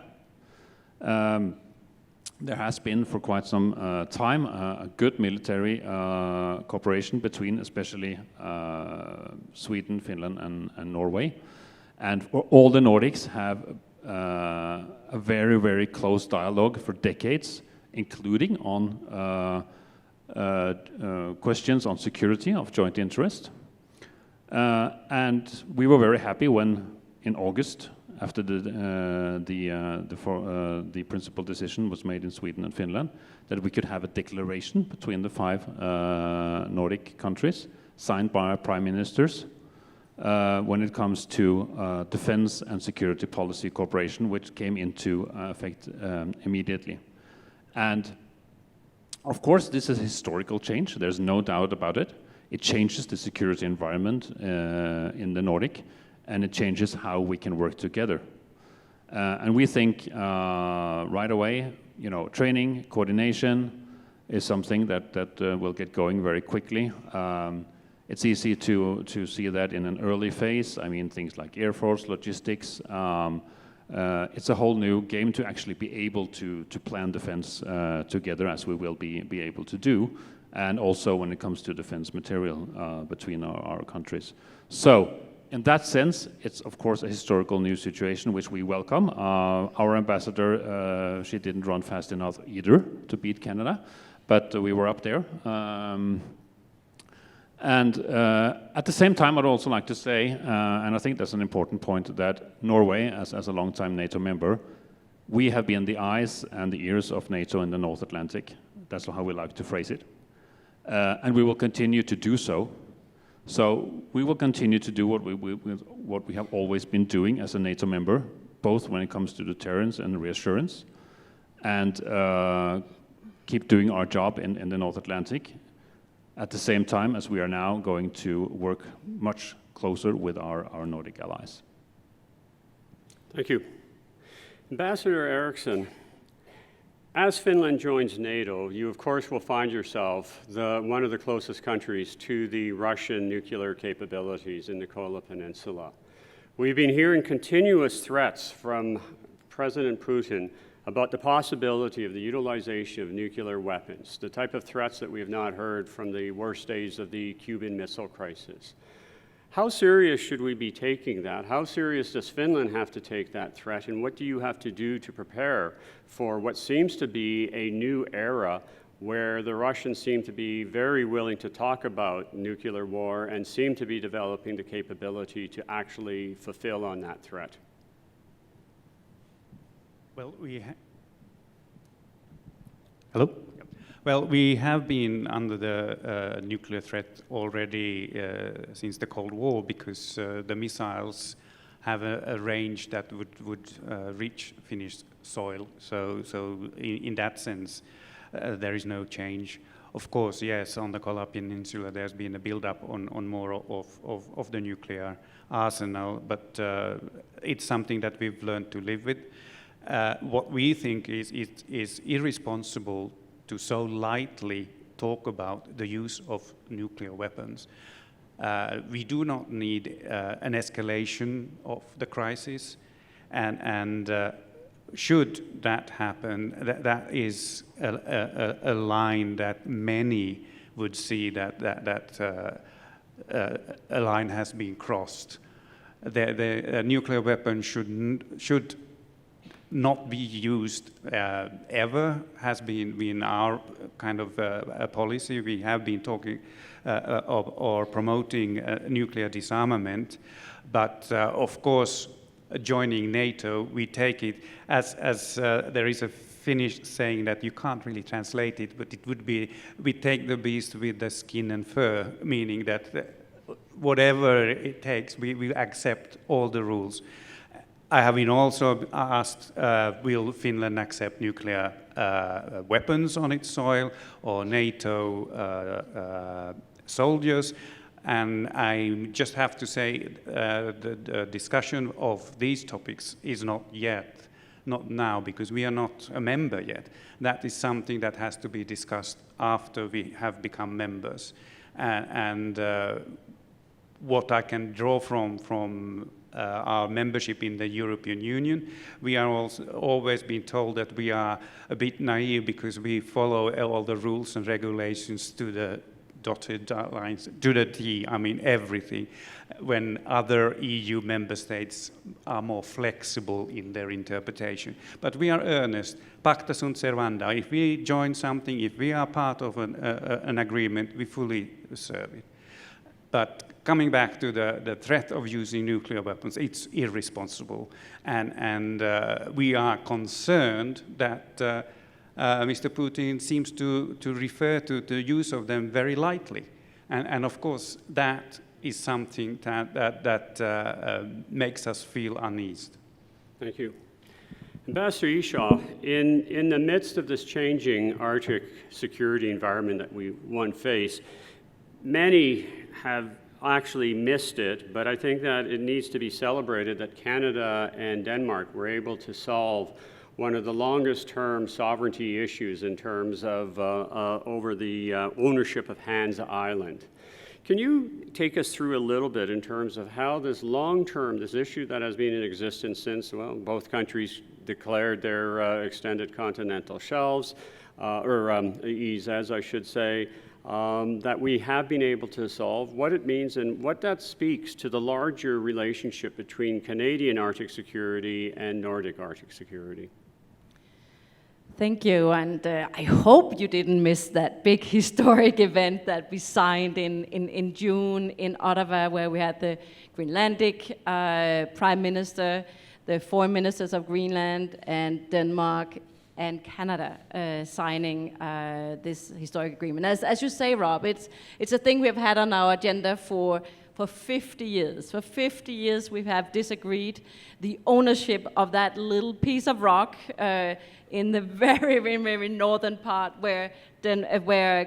There has been for quite some time a good military cooperation between especially Sweden, Finland and Norway. And all the Nordics have a very, very close dialogue for decades, including on questions on security of joint interest. And we were very happy when, in August, after the principal decision was made in Sweden and Finland, that we could have a declaration between the 5 Nordic countries, signed by our prime ministers, when it comes to defense and security policy cooperation, which came into effect immediately. And of course, this is a historical change. There's no doubt about it. It changes the security environment in the Nordic, and it changes how we can work together. And we think right away, training, coordination is something that will get going very quickly. It's easy to see that in an early phase. I mean, things like Air Force, logistics. It's a whole new game to actually be able to plan defense together, as we will be able to do, and also when it comes to defense material between our countries. So, in that sense, it's of course a historical new situation which we welcome. Our ambassador, she didn't run fast enough either to beat Canada, but we were up there. And at the same time, I'd also like to say, and I think that's an important point, that Norway, as a long-time NATO member, we have been the eyes and the ears of NATO in the North Atlantic. That's how we like to phrase it. And we will continue to do so. So we will continue to do what we have always been doing as a NATO member, both when it comes to deterrence and reassurance, and keep doing our job in the North Atlantic, at the same time as we are now going to work much closer with our Nordic allies. Thank you. Ambassador Eriksson, as Finland joins NATO, you of course will find yourself one of the closest countries to the Russian nuclear capabilities in the Kola Peninsula. We've been hearing continuous threats from President Putin about the possibility of the utilization of nuclear weapons, the type of threats that we have not heard from the worst days of the Cuban Missile Crisis. How serious should we be taking that? How serious does Finland have to take that threat? And what do you have to do to prepare for what seems to be a new era where the Russians seem to be very willing to talk about nuclear war and seem to be developing the capability to actually fulfill on that threat? Well, Hello? Well, we have been under the nuclear threat already since the Cold War, because the missiles have a range that would reach Finnish soil. So in that sense, there is no change. Of course, yes, on the Kola Peninsula, there's been a build-up on more of the nuclear arsenal, but it's something that we've learned to live with. What we think is irresponsible to so lightly talk about the use of nuclear weapons. We do not need an escalation of the crisis, and should that happen, that is a line that many would see that a line has been crossed. The nuclear weapon should not be used ever, has been our kind of a policy. We have been talking or promoting nuclear disarmament, but of course, joining NATO, we take it as there is a Finnish saying that you can't really translate it, but it would be, we take the beast with the skin and fur, meaning that whatever it takes, we will accept all the rules. I have been also asked, will Finland accept nuclear weapons on its soil or NATO soldiers? And I just have to say the discussion of these topics is not now, because we are not a member yet. That is something that has to be discussed after we have become members. And what I can draw from our membership in the European Union, we are also always been told that we are a bit naive because we follow all the rules and regulations to the dotted lines, to the T, I mean everything, when other EU member states are more flexible in their interpretation. But we are earnest. Pacta sunt servanda. If we join something, if we are part of an agreement, we fully serve it. But coming back to the threat of using nuclear weapons, it's irresponsible. And we are concerned that Mr. Putin seems to refer to the use of them very lightly. And of course, that is something that makes us feel uneasy. Thank you. Ambassador Ishaw, in the midst of this changing Arctic security environment that we face, many have actually missed it, but I think that it needs to be celebrated that Canada and Denmark were able to solve one of the longest term sovereignty issues in terms of over the ownership of Hans Island. Can you take us through a little bit in terms of how this long-term, this issue that has been in existence since, well, both countries declared their extended continental shelves, or EEZs, I should say, that we have been able to solve, what it means and what that speaks to the larger relationship between Canadian Arctic security and Nordic Arctic security? Thank you, and I hope you didn't miss that big historic event that we signed in June in Ottawa, where we had the Greenlandic Prime Minister, the foreign ministers of Greenland and Denmark and Canada signing this historic agreement. As you say, Rob, it's a thing we've had on our agenda for 50 years. For 50 years, we have disagreed the ownership of that little piece of rock in the very, very, very northern part where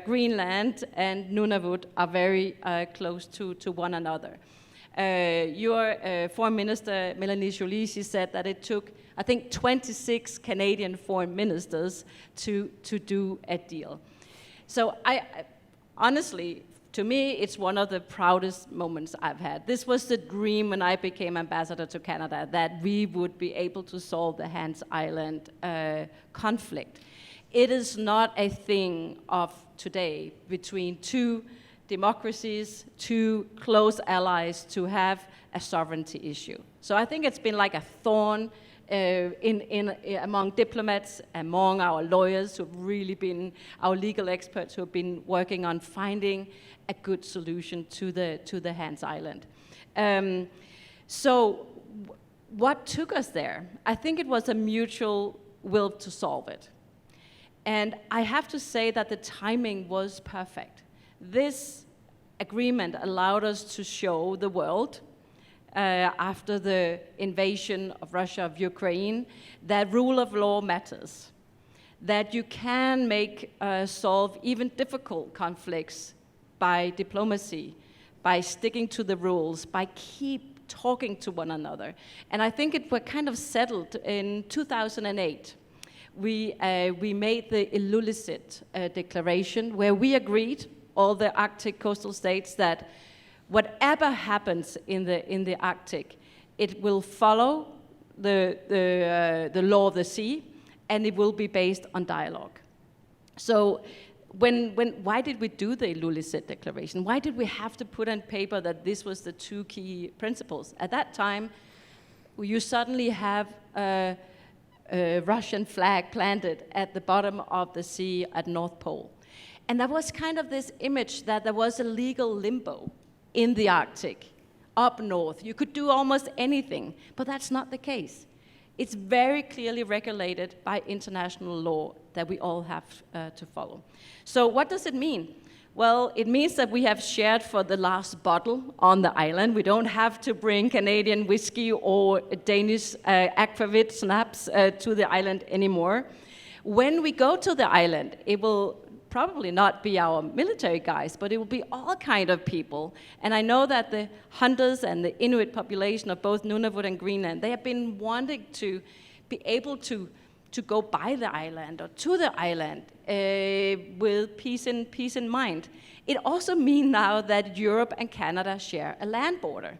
Greenland and Nunavut are very close to one another. Your Foreign Minister, Melanie Joly, she said that it took, I think, 26 Canadian foreign ministers to do a deal. So honestly, to me, it's one of the proudest moments I've had. This was the dream when I became ambassador to Canada, that we would be able to solve the Hans Island conflict. It is not a thing of today between two democracies, two close allies to have a sovereignty issue. So I think it's been like a thorn among diplomats, among our lawyers who have really been, our legal experts who have been working on finding a good solution to the Hans Island. So what took us there? I think it was a mutual will to solve it. And I have to say that the timing was perfect. This agreement allowed us to show the world after the invasion of Russia of Ukraine, that rule of law matters, that you can solve even difficult conflicts by diplomacy, by sticking to the rules, by keep talking to one another. And I think it was kind of settled in 2008. We made the Ilulissat Declaration, where we agreed, all the Arctic coastal states, that whatever happens in the Arctic, it will follow the law of the sea, and it will be based on dialogue. So why did we do the Ilulissat Declaration? Why did we have to put on paper that this was the two key principles? At that time, you suddenly have a Russian flag planted at the bottom of the sea at North Pole. And there was kind of this image that there was a legal limbo in the Arctic, up north. You could do almost anything, but that's not the case. It's very clearly regulated by international law that we all have to follow. So what does it mean? Well, it means that we have shared for the last bottle on the island. We don't have to bring Canadian whiskey or Danish aquavit schnapps to the island anymore. When we go to the island, it will probably not be our military guys, but it will be all kind of people. And I know that the hunters and the Inuit population of both Nunavut and Greenland, they have been wanting to be able to go by the island or to the island with peace in mind. It also means now that Europe and Canada share a land border.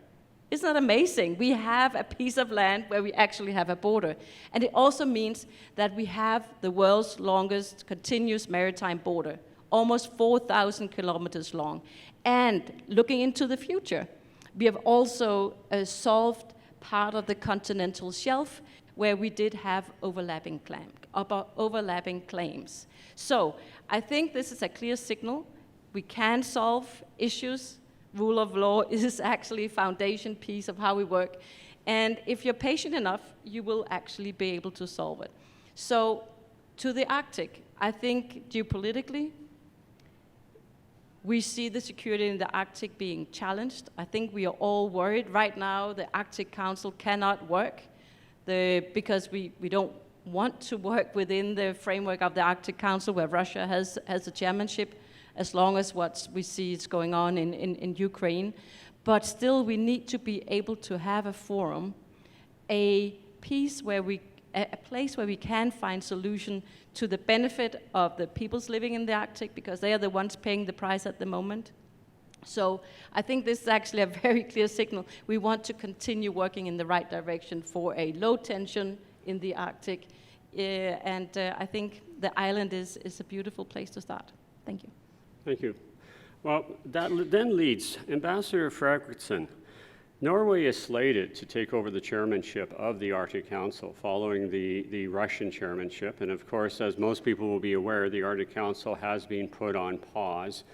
Isn't that amazing? We have a piece of land where we actually have a border. And it also means that we have the world's longest continuous maritime border, almost 4,000 kilometers long. And looking into the future, we have also solved part of the continental shelf where we did have overlapping claims. So I think this is a clear signal. We can solve issues. Rule of law is actually a foundation piece of how we work. And if you're patient enough, you will actually be able to solve it. So to the Arctic, I think geopolitically, we see the security in the Arctic being challenged. I think we are all worried. Right now, the Arctic Council cannot work because we don't want to work within the framework of the Arctic Council where Russia has the chairmanship, as long as what we see is going on in Ukraine. But still, we need to be able to have a forum, a place where we can find solution to the benefit of the peoples living in the Arctic, because they are the ones paying the price at the moment. So I think this is actually a very clear signal. We want to continue working in the right direction for a low tension in the Arctic. I think the island is a beautiful place to start. Thank you. Thank you. Well, that then leads Ambassador Fredriksson. Norway is slated to take over the chairmanship of the Arctic Council following the Russian chairmanship. And of course, as most people will be aware, the Arctic Council has been put on pause.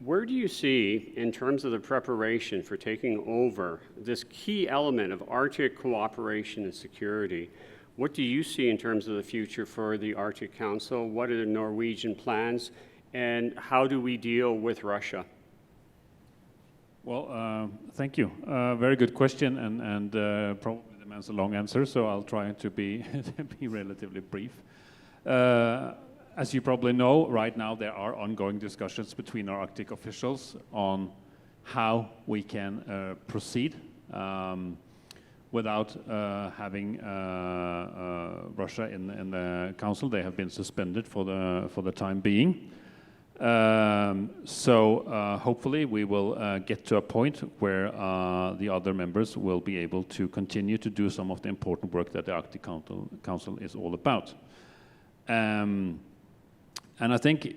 Where do you see, in terms of the preparation for taking over this key element of Arctic cooperation and security, what do you see in terms of the future for the Arctic Council? What are the Norwegian plans? And how do we deal with Russia? Well, thank you. Very good question, and probably demands a long answer, so I'll try to be, be relatively brief. As you probably know, right now there are ongoing discussions between our Arctic officials on how we can proceed without having Russia in the council. They have been suspended for the time being. Hopefully we will get to a point where the other members will be able to continue to do some of the important work that the Arctic Council is all about. And I think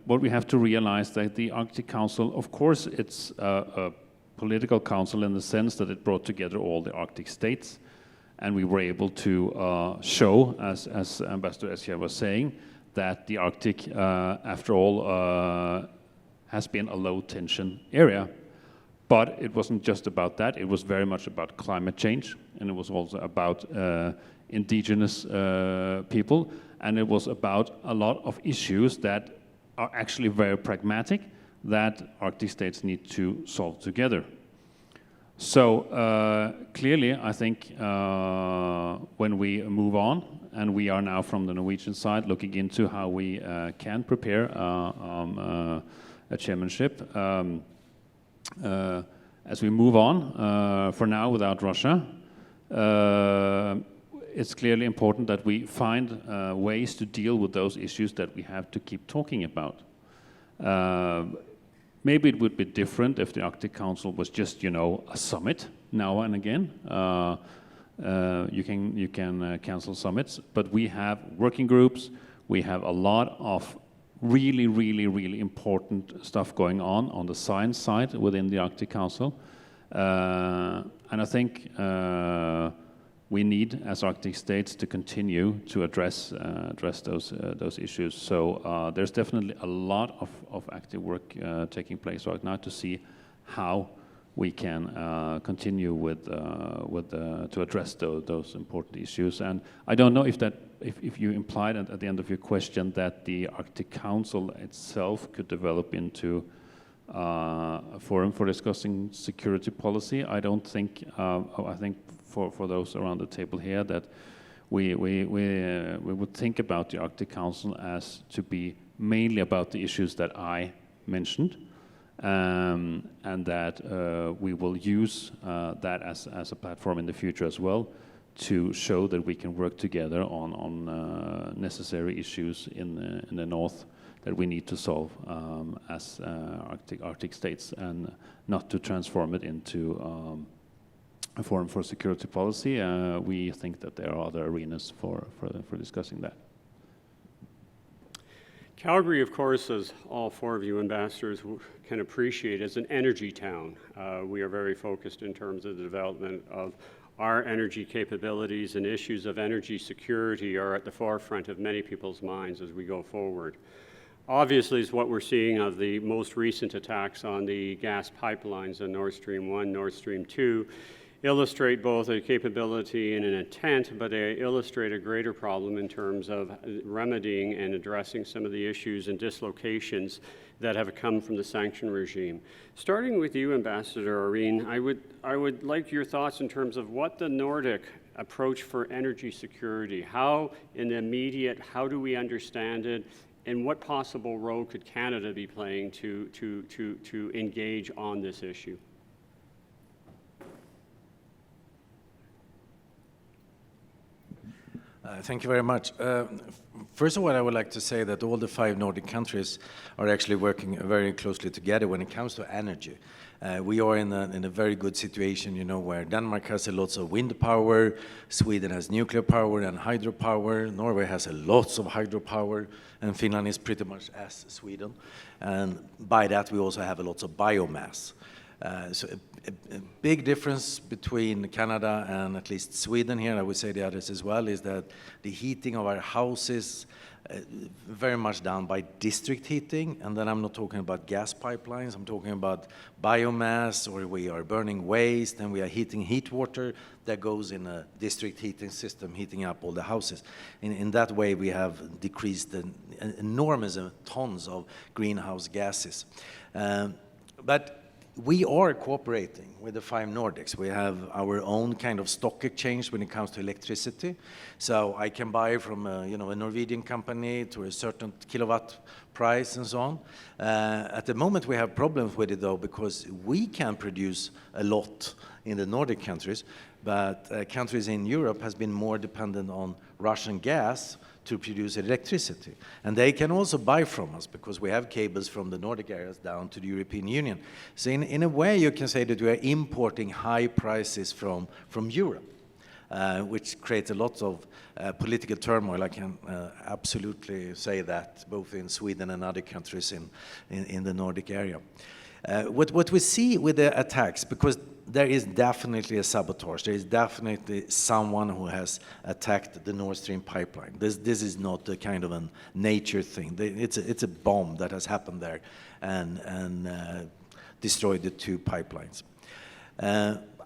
what we have to realize that the Arctic Council, of course, it's a political council in the sense that it brought together all the Arctic states, and we were able to show, as Ambassador Essia was saying, that the Arctic, after all, has been a low-tension area. But it wasn't just about that. It was very much about climate change, and it was also about indigenous people, and it was about a lot of issues that are actually very pragmatic that Arctic states need to solve together. So clearly, I think when we move on, and we are now from the Norwegian side looking into how we can prepare a chairmanship. As we move on, for now without Russia, it's clearly important that we find ways to deal with those issues that we have to keep talking about. Maybe it would be different if the Arctic Council was just, you know, a summit now and again. You can cancel summits, but we have working groups. We have a lot of really important stuff going on the science side within the Arctic Council, and I think we need, as Arctic states, to continue to address those issues. So there's definitely a lot of active work taking place right now to see how we can continue to address those important issues. And I don't know if you implied at the end of your question that the Arctic Council itself could develop into a forum for discussing security policy. I don't think. I think for those around the table here that we would think about the Arctic Council as to be mainly about the issues that I mentioned. And that we will use that as a platform in the future as well to show that we can work together on necessary issues in the north that we need to solve as Arctic states, and not to transform it into a forum for security policy. We think that there are other arenas for discussing that. Calgary, of course, as all four of you ambassadors can appreciate, is an energy town. We are very focused in terms of the development of our energy capabilities, and issues of energy security are at the forefront of many people's minds as we go forward. Obviously, is what we're seeing of the most recent attacks on the gas pipelines in Nord Stream 1, Nord Stream 2, illustrate both a capability and an intent, but they illustrate a greater problem in terms of remedying and addressing some of the issues and dislocations that have come from the sanction regime. Starting with you, Ambassador Irene, I would like your thoughts in terms of what the Nordic approach for energy security, how in the immediate, how do we understand it, and what possible role could Canada be playing to engage on this issue? Thank you very much. First of all, I would like to say that all the 5 Nordic countries are actually working very closely together when it comes to energy. We are in a very good situation, you know, where Denmark has lots of wind power, Sweden has nuclear power and hydropower, Norway has lots of hydropower, and Finland is pretty much as Sweden. And by that, we also have lots of biomass. So a big difference between Canada and at least Sweden here, and I would say the others as well, is that the heating of our houses very much done by district heating, and then I'm not talking about gas pipelines, I'm talking about biomass, or we are burning waste and we are heating heat water that goes in a district heating system, heating up all the houses. In that way, we have decreased enormous tons of greenhouse gases. But we are cooperating with the 5 Nordics. We have our own kind of stock exchange when it comes to electricity. So I can buy from a Norwegian company to a certain kilowatt price and so on. At the moment we have problems with it though, because we can produce a lot in the Nordic countries, but countries in Europe has been more dependent on Russian gas to produce electricity. And they can also buy from us because we have cables from the Nordic areas down to the European Union. So in a way, you can say that we are importing high prices from Europe, which creates a lot of political turmoil. I can absolutely say that, both in Sweden and other countries in the Nordic area. What we see with the attacks, because there is definitely a sabotage, there is definitely someone who has attacked the Nord Stream pipeline. This is not a kind of a nature thing. It's a bomb that has happened there and destroyed the 2 pipelines.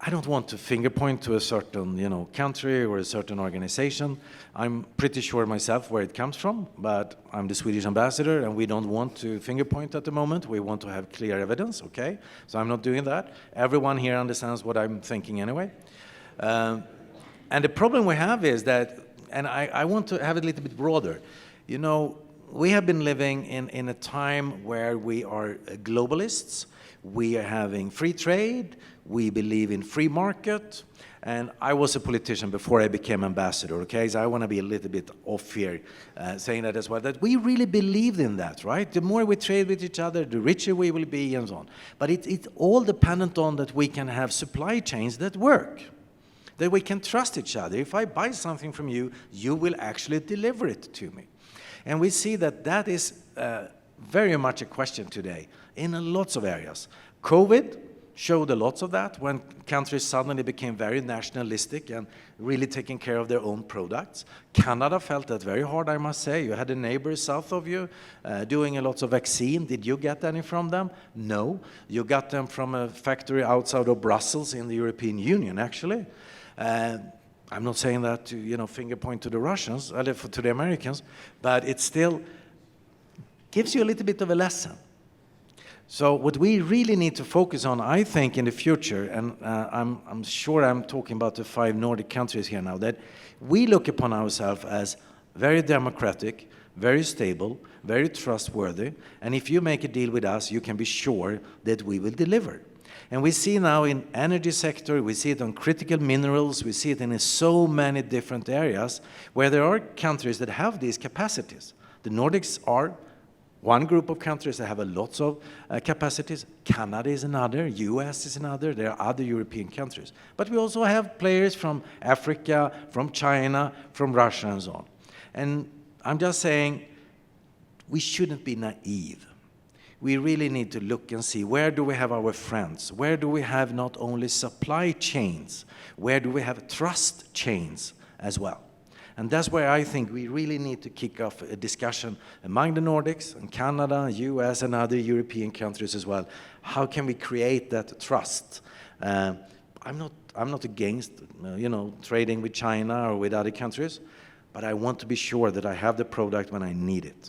I don't want to finger point to a certain country or a certain organization. I'm pretty sure myself where it comes from, but I'm the Swedish ambassador and we don't want to finger point at the moment. We want to have clear evidence, okay? So I'm not doing that. Everyone here understands what I'm thinking anyway. And the problem we have is that, and I want to have it a little bit broader. We have been living in a time where we are globalists. We are having free trade. We believe in free market. And I was a politician before I became ambassador, okay? So I want to be a little bit off here, saying that as well, that we really believed in that, right? The more we trade with each other, the richer we will be and so on. But it's all dependent on that we can have supply chains that work, that we can trust each other. If I buy something from you, you will actually deliver it to me. And we see that that is very much a question today in lots of areas. COVID showed a lot of that when countries suddenly became very nationalistic and really taking care of their own products. Canada felt that very hard, I must say. You had a neighbor south of you doing a lot of vaccine. Did you get any from them? No. You got them from a factory outside of Brussels in the European Union, actually. I'm not saying that to finger point to the Russians, to the Americans, but it still gives you a little bit of a lesson. So what we really need to focus on, I think, in the future, and I'm sure I'm talking about the 5 Nordic countries here now, that we look upon ourselves as very democratic, very stable, very trustworthy, and if you make a deal with us, you can be sure that we will deliver. And we see now in energy sector, we see it on critical minerals, we see it in so many different areas where there are countries that have these capacities. The Nordics are one group of countries that have a lot of capacities. Canada is another, US is another, there are other European countries. But we also have players from Africa, from China, from Russia and so on. And I'm just saying, we shouldn't be naive. We really need to look and see, where do we have our friends? Where do we have not only supply chains, where do we have trust chains as well? And that's where I think we really need to kick off a discussion among the Nordics and Canada, US, and other European countries as well. How can we create that trust? I'm not against trading with China or with other countries, but I want to be sure that I have the product when I need it.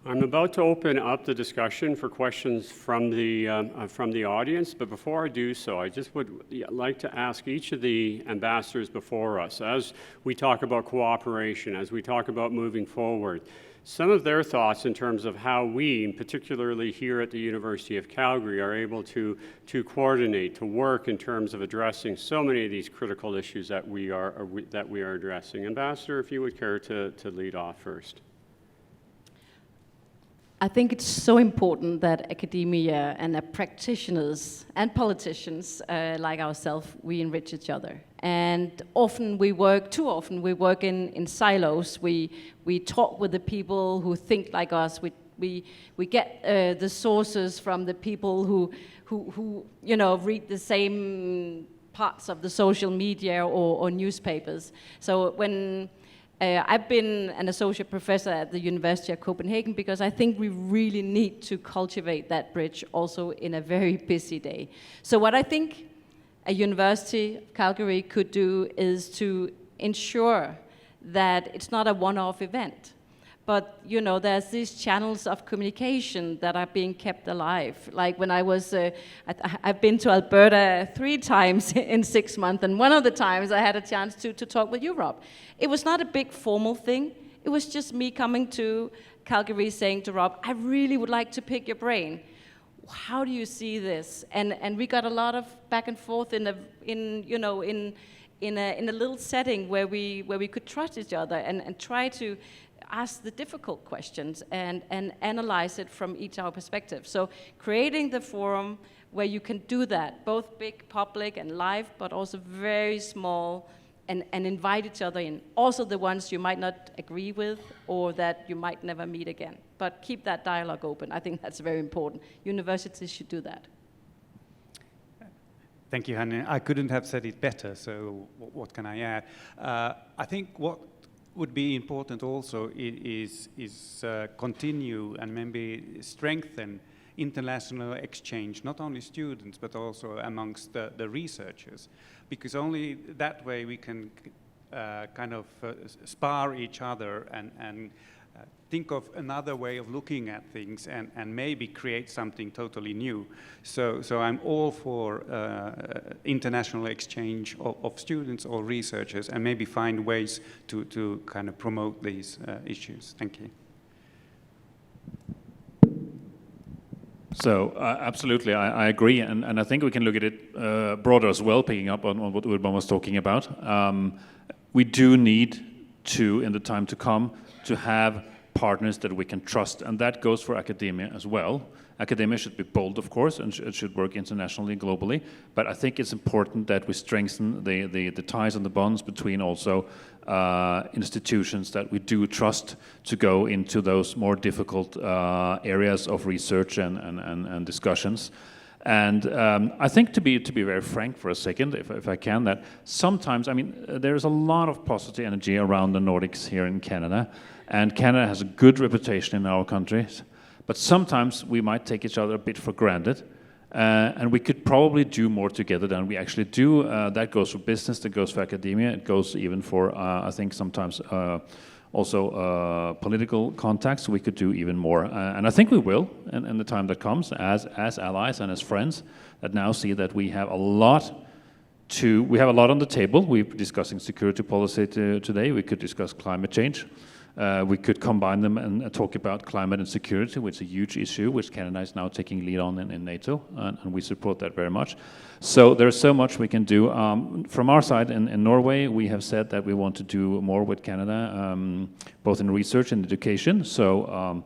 I'm about to open up the discussion for questions from the audience, but before I do so, I just would like to ask each of the ambassadors before us, as we talk about cooperation, as we talk about moving forward, some of their thoughts in terms of how we, particularly here at the University of Calgary, are able to coordinate, to work in terms of addressing so many of these critical issues that we are addressing. Ambassador, if you would care to lead off first. I think it's so important that academia and practitioners and politicians like ourselves, we enrich each other. And too often we work in silos. We talk with the people who think like us. We get the sources from the people who read the same parts of the social media or newspapers. So when I've been an associate professor at the University of Copenhagen because I think we really need to cultivate that bridge also in a very busy day. So what I think a University of Calgary could do is to ensure that it's not a one-off event, but there's these channels of communication that are being kept alive. Like when I was, I've been to Alberta 3 times in 6 months, and one of the times I had a chance to talk with you, Rob. It was not a big formal thing. It was just me coming to Calgary saying to Rob, I really would like to pick your brain. How do you see this? And we got a lot of back and forth in in a little setting where we could trust each other and try to ask the difficult questions and analyze it from each our perspective. So creating the forum where you can do that, both big public and live, but also very small, and invite each other in. Also the ones you might not agree with or that you might never meet again. But keep that dialogue open. I think that's very important. Universities should do that. Thank you, Hanne. I couldn't have said it better, so what can I add? I think what would be important also is continue and maybe strengthen international exchange, not only students, but also amongst the researchers, because only that way we can kind of spar each other and think of another way of looking at things and maybe create something totally new. So I'm all for international exchange of students or researchers and maybe find ways to kind of promote these issues. Thank you. So absolutely, I agree, and I think we can look at it broader as well, picking up on what Urban was talking about. We do need to, in the time to come, to have partners that we can trust, and that goes for academia as well. Academia should be bold, of course, and it should work internationally, globally, but I think it's important that we strengthen the ties and the bonds between also institutions that we do trust to go into those more difficult areas of research and discussions. And I think to be very frank for a second, if I can, that sometimes, I mean, there's a lot of positive energy around the Nordics here in Canada, and Canada has a good reputation in our countries, but sometimes we might take each other a bit for granted, and we could probably do more together than we actually do. That goes for business, that goes for academia, it goes even for, I think sometimes also political contacts. We could do even more, and I think we will in the time that comes as allies and as friends that now see that we have a lot on the table. We're discussing security policy today. We could discuss climate change. We could combine them and talk about climate and security, which is a huge issue, which Canada is now taking lead on in NATO, and we support that very much. So there's so much we can do. From our side in Norway, we have said that we want to do more with Canada, both in research and education. So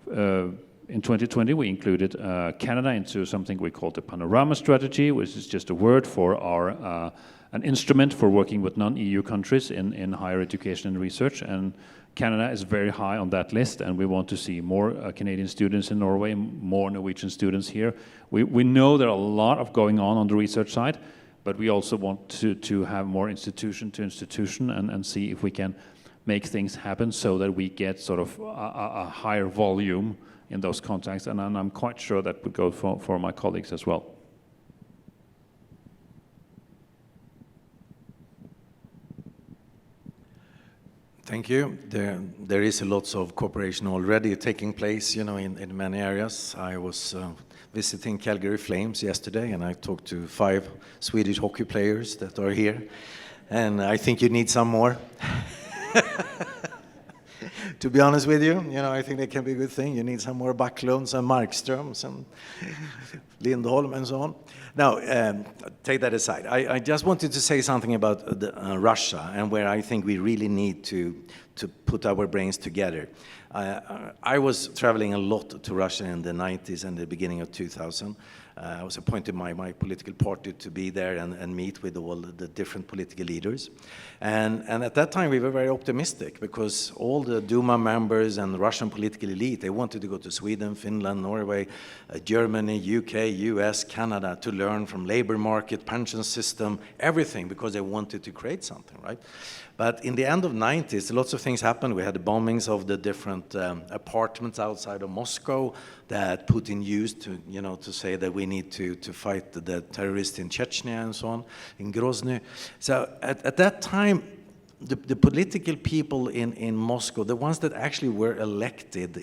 in 2020, we included Canada into something we call the Panorama Strategy, which is just a word for our an instrument for working with non-EU countries in higher education and research. And Canada is very high on that list, and we want to see more Canadian students in Norway, more Norwegian students here. We know there are a lot of going on the research side, but we also want to have more institution to institution and see if we can make things happen so that we get sort of a higher volume in those contacts, and I'm quite sure that would go for my colleagues as well. Thank you. There is a lots of cooperation already taking place, you know, in many areas. I was visiting Calgary Flames yesterday, and I talked to 5 Swedish hockey players that are here, and I think you need some more. To be honest with you, I think that can be a good thing. You need some more Backlunds and Markströms and Lindholm and so on. Now, take that aside. I just wanted to say something about Russia and where I think we really need to put our brains together. I was traveling a lot to Russia in the 90s and the beginning of 2000. I was appointed by my political party to be there and meet with all the different political leaders. And at that time we were very optimistic because all the Duma members and the Russian political elite, they wanted to go to Sweden, Finland, Norway, Germany, UK, US, Canada to learn from labor market, pension system, everything, because they wanted to create something, right? But in the end of 90s, lots of things happened. We had the bombings of the different apartments outside of Moscow that Putin used to, to say that we need to fight the terrorists in Chechnya and so on, in Grozny. So at that time, the political people in Moscow, the ones that actually were elected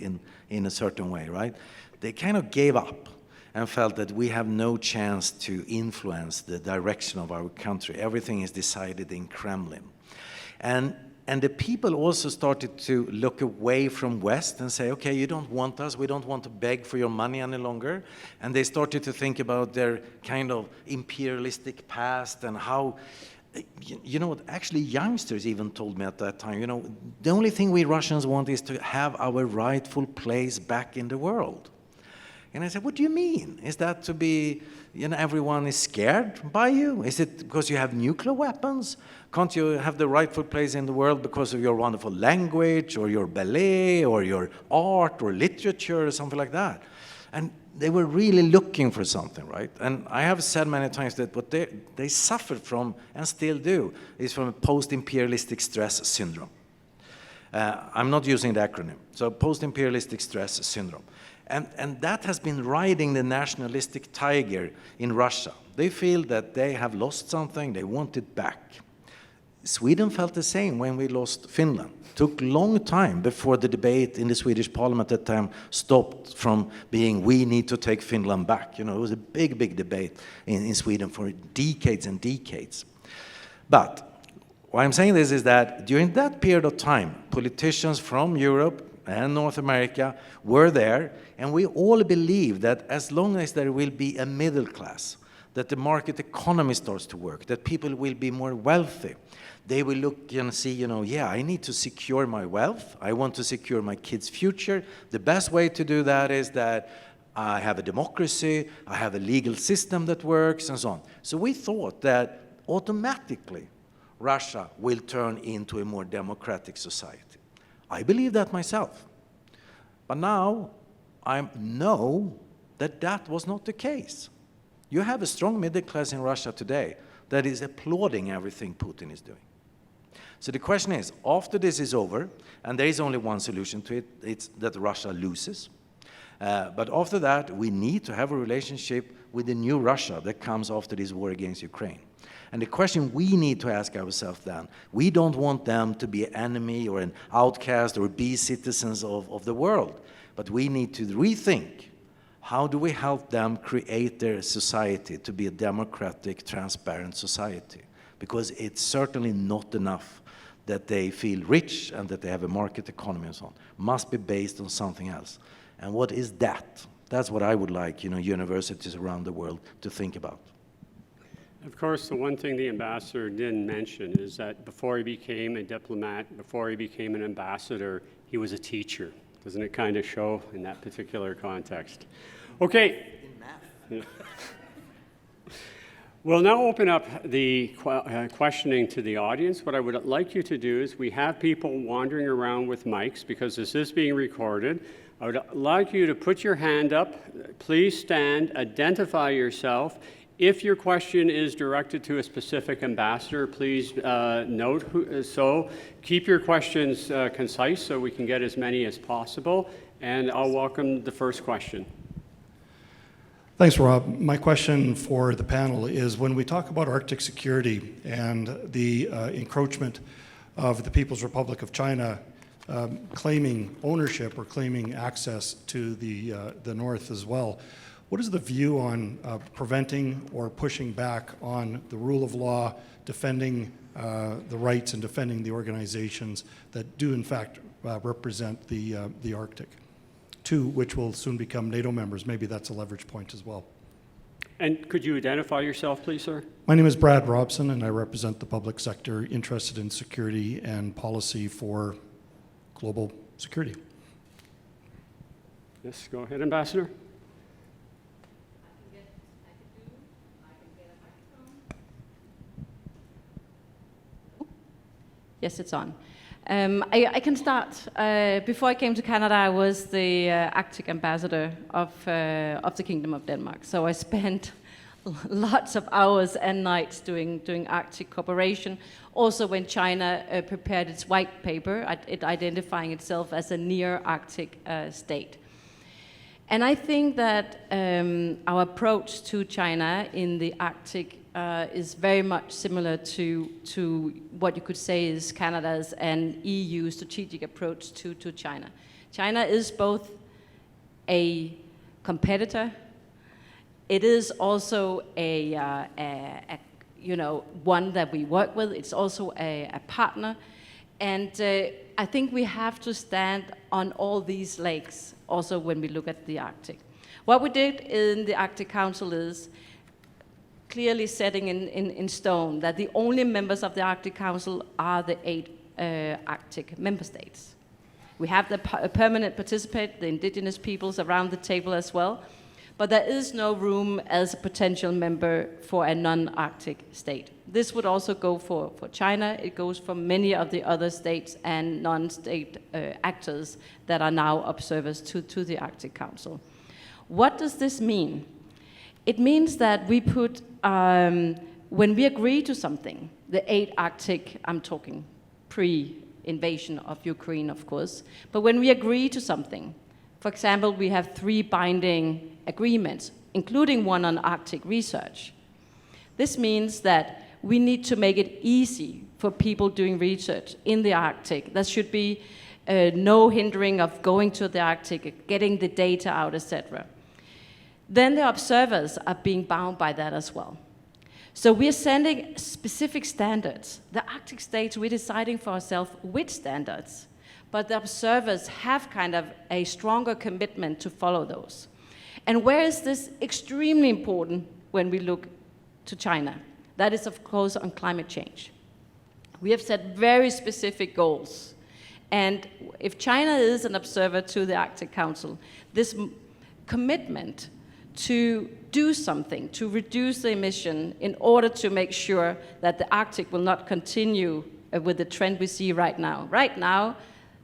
in a certain way, right? They kind of gave up and felt that we have no chance to influence the direction of our country. Everything is decided in Kremlin. And the people also started to look away from West and say, okay, you don't want us, we don't want to beg for your money any longer. And they started to think about their kind of imperialistic past and how you know, actually youngsters even told me at that time, you know, the only thing we Russians want is to have our rightful place back in the world. And I said, what do you mean? Is that to be, you know, everyone is scared by you? Is it because you have nuclear weapons? Can't you have the rightful place in the world because of your wonderful language or your ballet or your art or literature or something like that? And they were really looking for something, right? And I have said many times that what they suffered from, and still do, is from a post-imperialistic stress syndrome. I'm not using the acronym. So post-imperialistic stress syndrome. And that has been riding the nationalistic tiger in Russia. They feel that they have lost something, they want it back. Sweden felt the same when we lost Finland. It took a long time before the debate in the Swedish parliament at that time stopped from being, we need to take Finland back. You know, it was a big, big debate in Sweden for decades and decades. But why I'm saying this is that during that period of time, politicians from Europe and North America were there, and we all believe that as long as there will be a middle class, that the market economy starts to work, that people will be more wealthy, they will look and see, you know, yeah, I need to secure my wealth, I want to secure my kids' future. The best way to do that is that I have a democracy, I have a legal system that works, and so on. So we thought that automatically Russia will turn into a more democratic society. I believe that myself. But now I know that that was not the case. You have a strong middle class in Russia today that is applauding everything Putin is doing. So the question is, after this is over, and there is only one solution to it, it's that Russia loses. But after that, we need to have a relationship with the new Russia that comes after this war against Ukraine. And the question we need to ask ourselves then, we don't want them to be an enemy or an outcast or be citizens of the world, but we need to rethink, how do we help them create their society to be a democratic, transparent society? Because it's certainly not enough that they feel rich and that they have a market economy and so on. Must be based on something else. And what is that? That's what I would like, you know, universities around the world to think about. Of course, the one thing the ambassador didn't mention is that before he became a diplomat, before he became an ambassador, he was a teacher. Doesn't it kind of show in that particular context? Okay. In math. Yeah. We'll now open up the questioning to the audience. What I would like you to do is, we have people wandering around with mics because this is being recorded. I would like you to put your hand up. Please stand, identify yourself. If your question is directed to a specific ambassador, please note who, so keep your questions concise so we can get as many as possible. And I'll welcome the first question. Thanks, Rob. My question for the panel is, when we talk about Arctic security and the encroachment of the People's Republic of China claiming ownership or claiming access to the north as well, what is the view on preventing or pushing back on the rule of law, defending the rights and defending the organizations that do in fact represent the Arctic, two which will soon become NATO members? Maybe that's a leverage point as well. And could you identify yourself, please, sir? My name is Brad Robson, and I represent the public sector interested in security and policy for global security. Yes, go ahead, Ambassador. Yes, it's on. I can start. Before I came to Canada, I was the Arctic ambassador of the Kingdom of Denmark. So I spent lots of hours and nights doing Arctic cooperation. Also, when China prepared its white paper, it identifying itself as a near Arctic state. And I think that our approach to China in the Arctic is very much similar to what you could say is Canada's and EU strategic approach to China. China is both a competitor. It is also a one that we work with. It's also a partner. And I think we have to stand on all these legs also when we look at the Arctic. What we did in the Arctic Council is clearly setting in stone that the only members of the Arctic Council are the 8 Arctic member states. We have the permanent participant, the indigenous peoples around the table as well, but there is no room as a potential member for a non-Arctic state. This would also go for China. It goes for many of the other states and non-state actors that are now observers to the Arctic Council. What does this mean? It means that we put, when we agree to something, the 8 Arctic, I'm talking pre-invasion of Ukraine, of course, but when we agree to something, for example, we have 3 binding agreements, including one on Arctic research. This means that we need to make it easy for people doing research in the Arctic. There should be no hindering of going to the Arctic, getting the data out, etc. Then the observers are being bound by that as well. So we're sending specific standards. The Arctic states, we're deciding for ourselves which standards, but the observers have kind of a stronger commitment to follow those. And where is this extremely important when we look to China? That is, of course, on climate change. We have set very specific goals. And if China is an observer to the Arctic Council, this commitment to do something, to reduce the emission in order to make sure that the Arctic will not continue with the trend we see right now. Right now,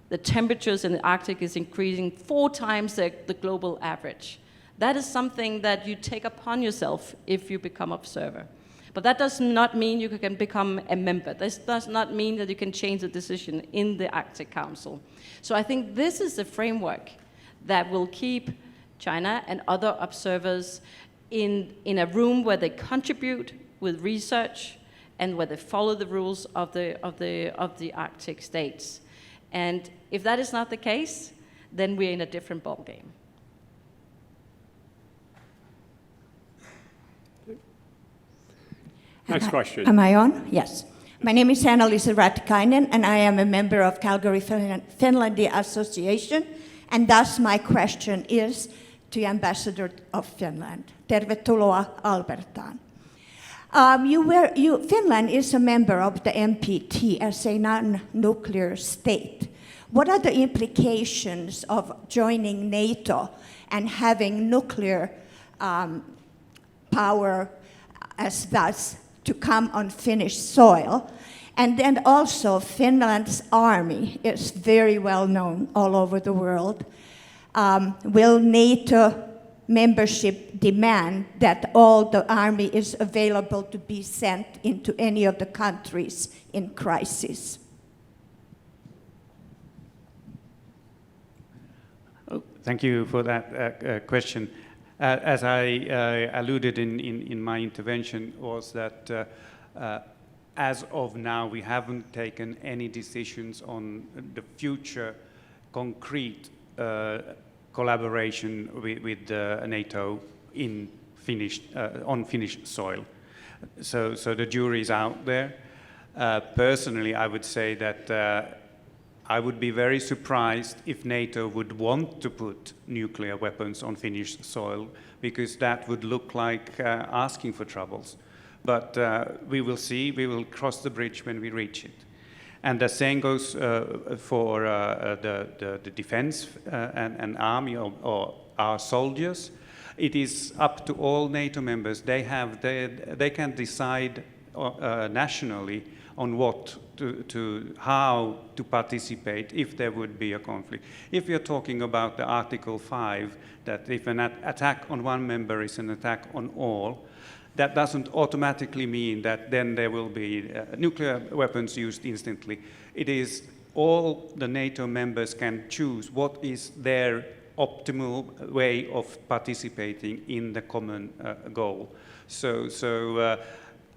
the temperatures in the Arctic is increasing 4 times the global average. That is something that you take upon yourself if you become observer. But that does not mean you can become a member. This does not mean that you can change the decision in the Arctic Council. So I think this is the framework that will keep China and other observers in a room where they contribute with research and where they follow the rules of the Arctic states. And if that is not the case, then we're in a different ballgame. Next question. Am I on? Yes. My name is Anna-Lisa Rattikainen, and I am a member of Calgary Finlandia Association, and thus my question is to Ambassador of Finland. Tervetuloa Albertaan. Finland is a member of the NPT as a non-nuclear state. What are the implications of joining NATO and having nuclear power as thus to come on Finnish soil? And then also Finland's army is very well known all over the world. Will NATO membership demand that all the army is available to be sent into any of the countries in crisis? Thank you for that question. As I alluded in my intervention, was that as of now, we haven't taken any decisions on the future concrete collaboration with NATO on Finnish soil. So the jury is out there. Personally, I would say that I would be very surprised if NATO would want to put nuclear weapons on Finnish soil, because that would look like asking for troubles. But we will see, we will cross the bridge when we reach it. And the same goes for the defense and army or our soldiers. It is up to all NATO members. They can decide nationally on how to participate if there would be a conflict. If you're talking about the Article 5, that if an attack on one member is an attack on all, that doesn't automatically mean that then there will be nuclear weapons used instantly. It is all the NATO members can choose what is their optimal way of participating in the common goal. So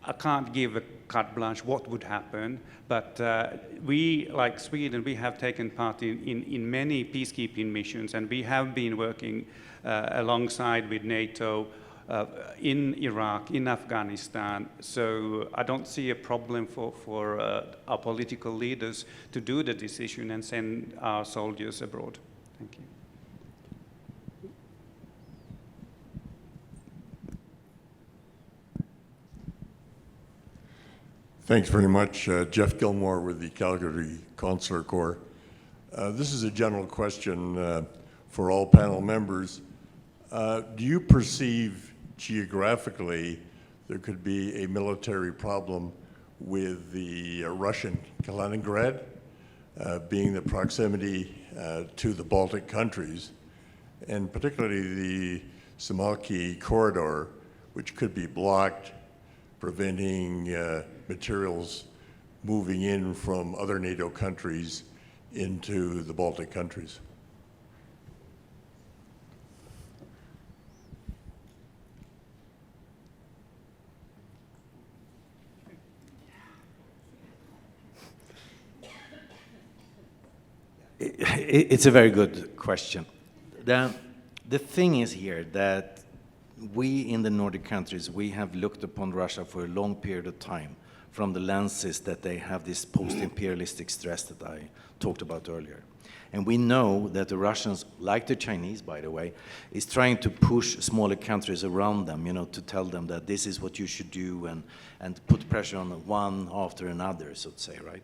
I can't give a carte blanche what would happen, but we, like Sweden, we have taken part in many peacekeeping missions, and we have been working alongside with NATO in Iraq, in Afghanistan. So I don't see a problem for our political leaders to do the decision and send our soldiers abroad. Thank you. Thanks very much. Jeff Gilmore with the Calgary Consular Corps. This is a general question for all panel members. Do you perceive geographically there could be a military problem with the Russian Kaliningrad, being the proximity to the Baltic countries, and particularly the Suwałki corridor, which could be blocked, preventing materials moving in from other NATO countries into the Baltic countries? It's a very good question. The thing is here that we in the Nordic countries, we have looked upon Russia for a long period of time from the lenses that they have this post-imperialistic stress that I talked about earlier. And we know that the Russians, like the Chinese, by the way, is trying to push smaller countries around them, you know, to tell them that this is what you should do and put pressure on one after another, so to say, right?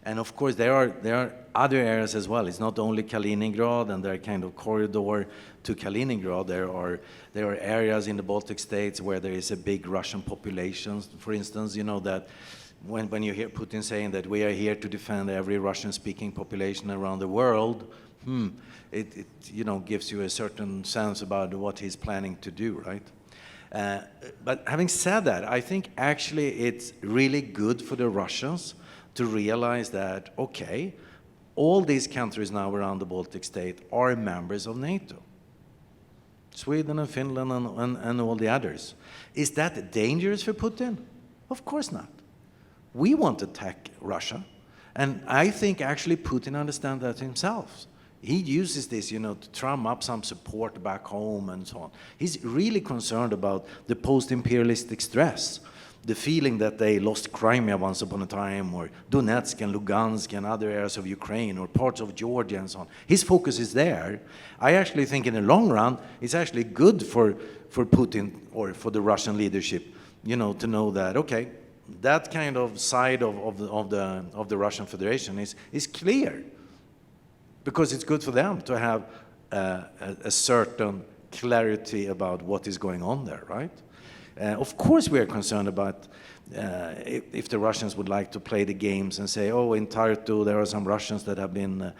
And of course, there are other areas as well. It's not only Kaliningrad and their kind of corridor to Kaliningrad. There are areas in the Baltic states where there is a big Russian population. For instance, you know that when you hear Putin saying that we are here to defend every Russian-speaking population around the world, it you know, gives you a certain sense about what he's planning to do, right? But having said that, I think actually it's really good for the Russians to realize that, okay, all these countries now around the Baltic state are members of NATO. Sweden and Finland and all the others. Is that dangerous for Putin? Of course not. We want to attack Russia. And I think actually Putin understands that himself. He uses this, you know, to drum up some support back home and so on. He's really concerned about the post-imperialistic stress, the feeling that they lost Crimea once upon a time, or Donetsk and Lugansk and other areas of Ukraine, or parts of Georgia and so on. His focus is there. I actually think in the long run, it's actually good for Putin or for the Russian leadership, you know, to know that, okay, that kind of side of the Russian Federation is clear, because it's good for them to have a certain clarity about what is going on there, right? Of course we are concerned about if the Russians would like to play the games and say, oh, in Tartu there are some Russians that have been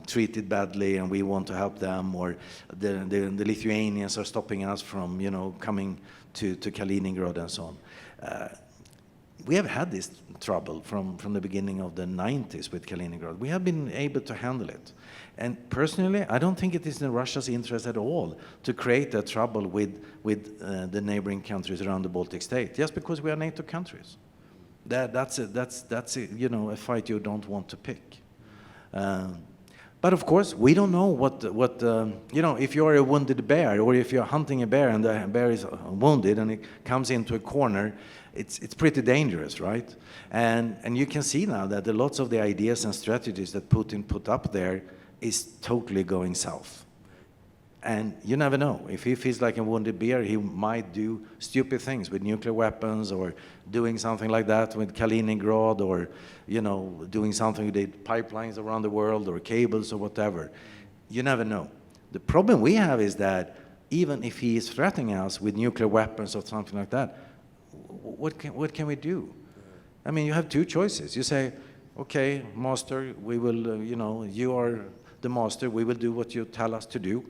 treated badly and we want to help them, or the Lithuanians are stopping us from, you know, coming to Kaliningrad and so on. We have had this trouble from the beginning of the 90s with Kaliningrad. We have been able to handle it. And personally, I don't think it is in Russia's interest at all to create that trouble with the neighboring countries around the Baltic state, just because we are NATO countries. That's you know, a fight you don't want to pick. But of course, we don't know what you know, if you're a wounded bear, or if you're hunting a bear and the bear is wounded and it comes into a corner, it's pretty dangerous, right? And you can see now that lots of the ideas and strategies that Putin put up there is totally going south. And you never know. If he feels like a wounded bear, he might do stupid things with nuclear weapons, or doing something like that with Kaliningrad, or, you know, doing something with the pipelines around the world, or cables, or whatever. You never know. The problem we have is that even if he is threatening us with nuclear weapons or something like that, what can we do? I mean, you have two choices. You say, okay, master, we will, you know, you are the master, we will do what you tell us to do,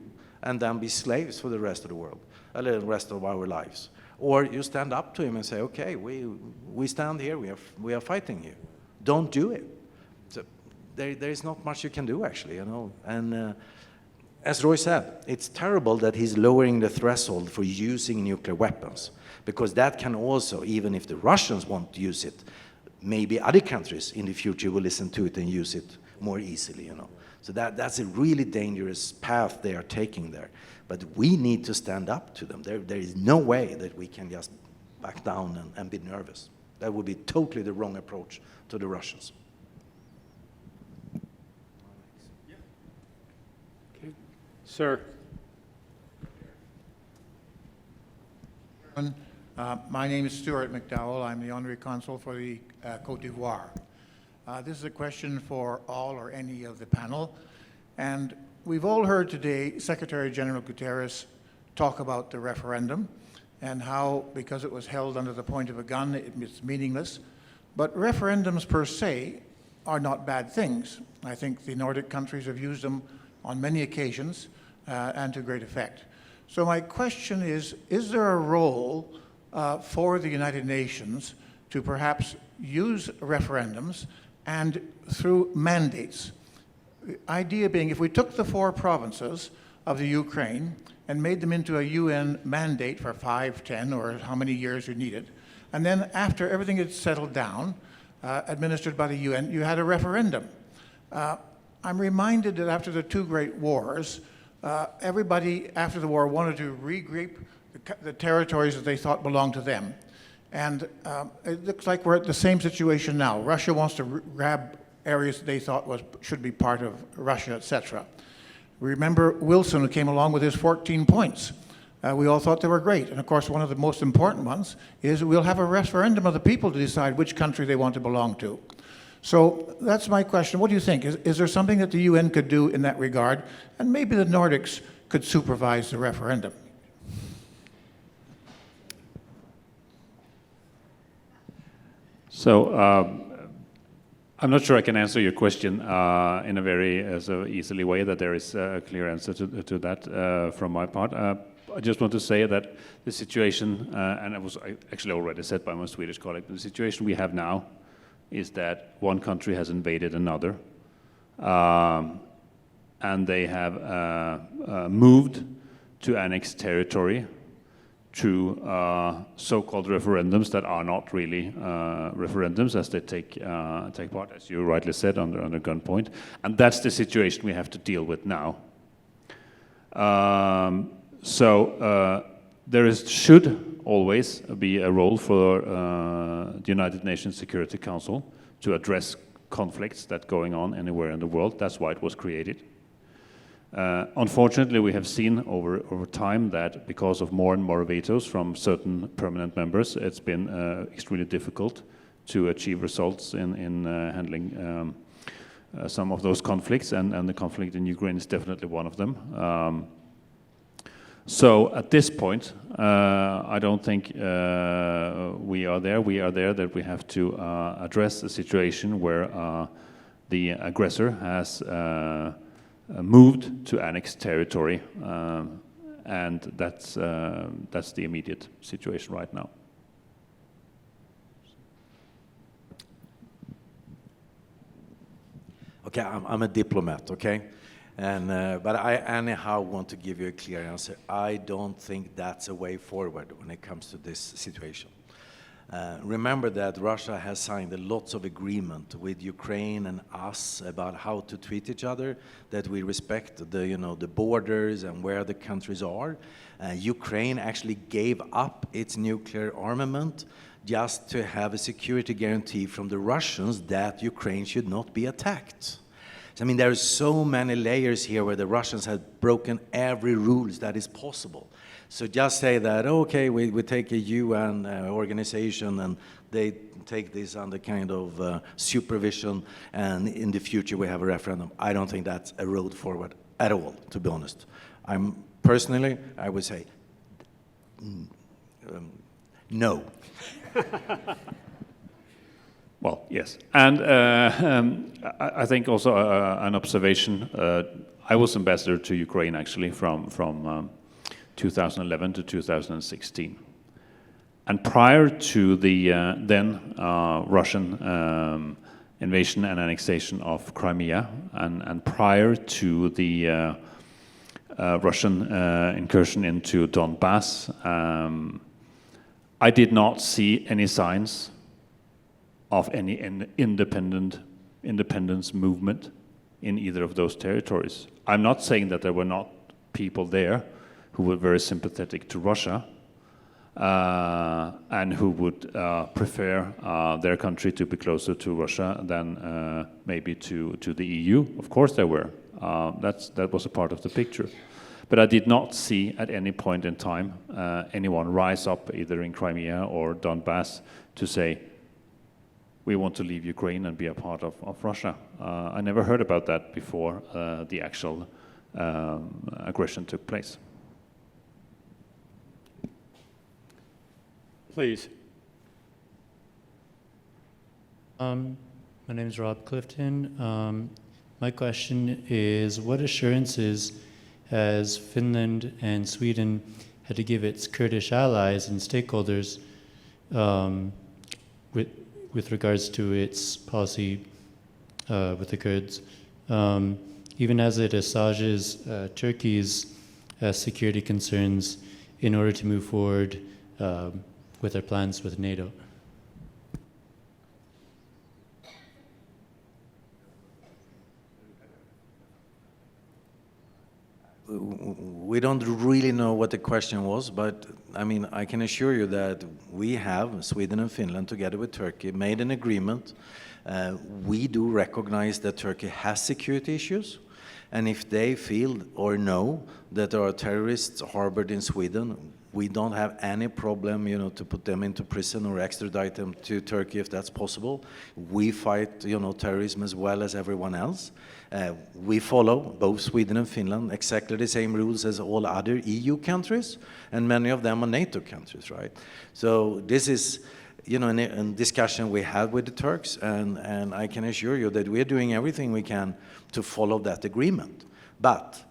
and then be slaves for the rest of the world, the rest of our lives. Or you stand up to him and say, okay, we stand here, we are fighting you. Don't do it. So there is not much you can do, actually, you know. And as Roy said, it's terrible that he's lowering the threshold for using nuclear weapons, because that can also, even if the Russians want to use it, maybe other countries in the future will listen to it and use it more easily, you know. So that's a really dangerous path they are taking there. But we need to stand up to them. There is no way that we can just back down and be nervous. That would be totally the wrong approach to the Russians. Okay. Sir. My name is Stuart McDowell. I'm the Honorary Consul for the Côte d'Ivoire. This is a question for all or any of the panel. And we've all heard today Secretary General Guterres talk about the referendum and how, because it was held under the point of a gun, it's meaningless. But referendums per se are not bad things. I think the Nordic countries have used them on many occasions and to great effect. So my question is there a role for the United Nations to perhaps use referendums and through mandates? The idea being, if we took the 4 provinces of the Ukraine and made them into a UN mandate for 5, 10, or how many years you needed, and then after everything had settled down, administered by the UN, you had a referendum. I'm reminded that after the 2 great wars, everybody after the war wanted to regroup the territories that they thought belonged to them. And it looks like we're at the same situation now. Russia wants to grab areas that they thought should be part of Russia, etc. Remember Wilson, who came along with his 14 points. We all thought they were great. And of course, one of the most important ones is we'll have a referendum of the people to decide which country they want to belong to. So that's my question. What do you think? Is there something that the UN could do in that regard? And maybe the Nordics could supervise the referendum. So I'm not sure I can answer your question in a very so easily way that there is a clear answer to that from my part. I just want to say that the situation, and it was actually already said by my Swedish colleague, but the situation we have now is that one country has invaded another, and they have moved to annex territory through so-called referendums that are not really referendums, as they take part, as you rightly said, under gunpoint. And that's the situation we have to deal with now. There should always be a role for the United Nations Security Council to address conflicts that are going on anywhere in the world. That's why it was created. Unfortunately, we have seen over time that because of more and more vetoes from certain permanent members, it's been extremely difficult to achieve results in handling some of those conflicts, and the conflict in Ukraine is definitely one of them. So at this point, I don't think we are there. We are there that we have to address a situation where the aggressor has moved to annex territory, and that's the immediate situation right now. Okay, I'm a diplomat, okay? But I anyhow want to give you a clear answer. I don't think that's a way forward when it comes to this situation. Remember that Russia has signed lots of agreement with Ukraine and us about how to treat each other, that we respect the borders and where the countries are. Ukraine actually gave up its nuclear armament just to have a security guarantee from the Russians that Ukraine should not be attacked. I mean, there are so many layers here where the Russians have broken every rule that is possible. So just say that, okay, we take a UN organization and they take this under kind of supervision, and in the future we have a referendum. I don't think that's a road forward at all, to be honest. Personally, I would say no. Well, yes. And I think also an observation, I was ambassador to Ukraine actually from 2011 to 2016. And prior to the then Russian invasion and annexation of Crimea, and prior to the Russian incursion into Donbass, I did not see any signs of any independence movement in either of those territories. I'm not saying that there were not people there who were very sympathetic to Russia and who would prefer their country to be closer to Russia than maybe to the EU. Of course there were. That was a part of the picture. But I did not see at any point in time anyone rise up either in Crimea or Donbass to say, we want to leave Ukraine and be a part of Russia. I never heard about that before the actual aggression took place. Please. My name is Rob Clifton. My question is, what assurances has Finland and Sweden had to give its Kurdish allies and stakeholders with regards to its policy with the Kurds, even as it assuages Turkey's security concerns in order to move forward with their plans with NATO? We don't really know what the question was, but I mean, I can assure you that we have, Sweden and Finland, together with Turkey, made an agreement. We do recognize that Turkey has security issues, and if they feel or know that there are terrorists harbored in Sweden, we don't have any problem, you know, to put them into prison or extradite them to Turkey if that's possible. We fight, you know, terrorism as well as everyone else. We follow, both Sweden and Finland, exactly the same rules as all other EU countries, and many of them are NATO countries, right? So this is, you know, a discussion we had with the Turks, and I can assure you that we're doing everything we can to follow that agreement. But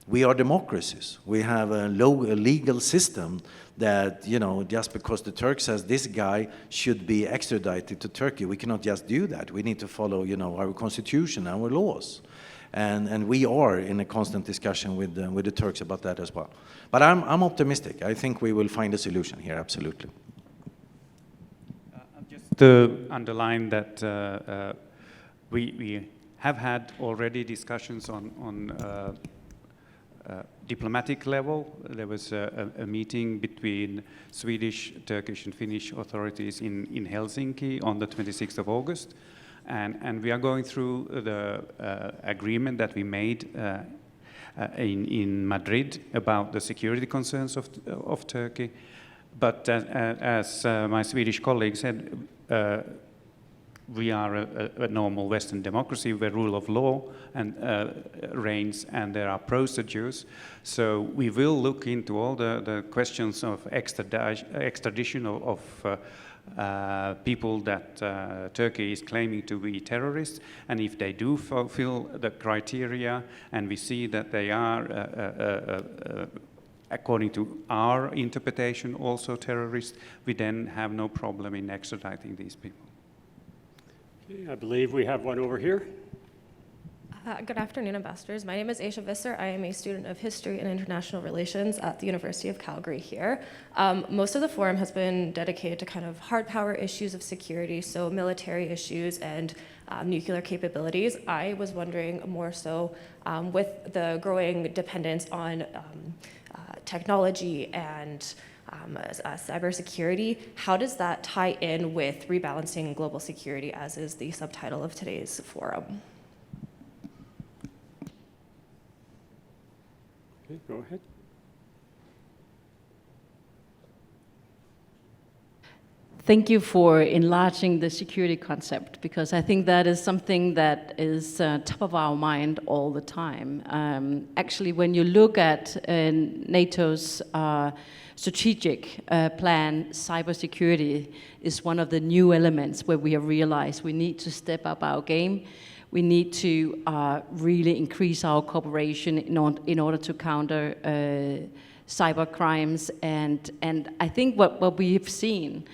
we are democracies. We have a legal system that, you know, just because the Turk says this guy should be extradited to Turkey, we cannot just do that. We need to follow, you know, our constitution, our laws. And we are in a constant discussion with the Turks about that as well. But I'm optimistic. I think we will find a solution here, absolutely. Just to underline that we have had already discussions on diplomatic level. There was a meeting between Swedish, Turkish and Finnish authorities in Helsinki on the 26th of August. And we are going through the agreement that we made in Madrid about the security concerns of Turkey. But as my Swedish colleague said, we are a normal Western democracy where rule of law and reigns, and there are procedures. So we will look into all the questions of extradition of people that Turkey is claiming to be terrorists, and if they do fulfill the criteria, and we see that they are, according to our interpretation, also terrorists, we then have no problem in extraditing these people. Okay, I believe we have one over here. Good afternoon, ambassadors. My name is Aisha Visser. I am a student of history and international relations at the University of Calgary here. Most of the forum has been dedicated to kind of hard power issues of security, so military issues and nuclear capabilities. I was wondering more so with the growing dependence on technology and cybersecurity, how does that tie in with rebalancing global security, as is the subtitle of today's forum? Okay, go ahead. Thank you for enlarging the security concept, because I think that is something that is top of our mind all the time. Actually, when you look at NATO's strategic plan, cybersecurity is one of the new elements where we have realized we need to step up our game. We need to really increase our cooperation in order to counter cyber crimes. And I think what we have seen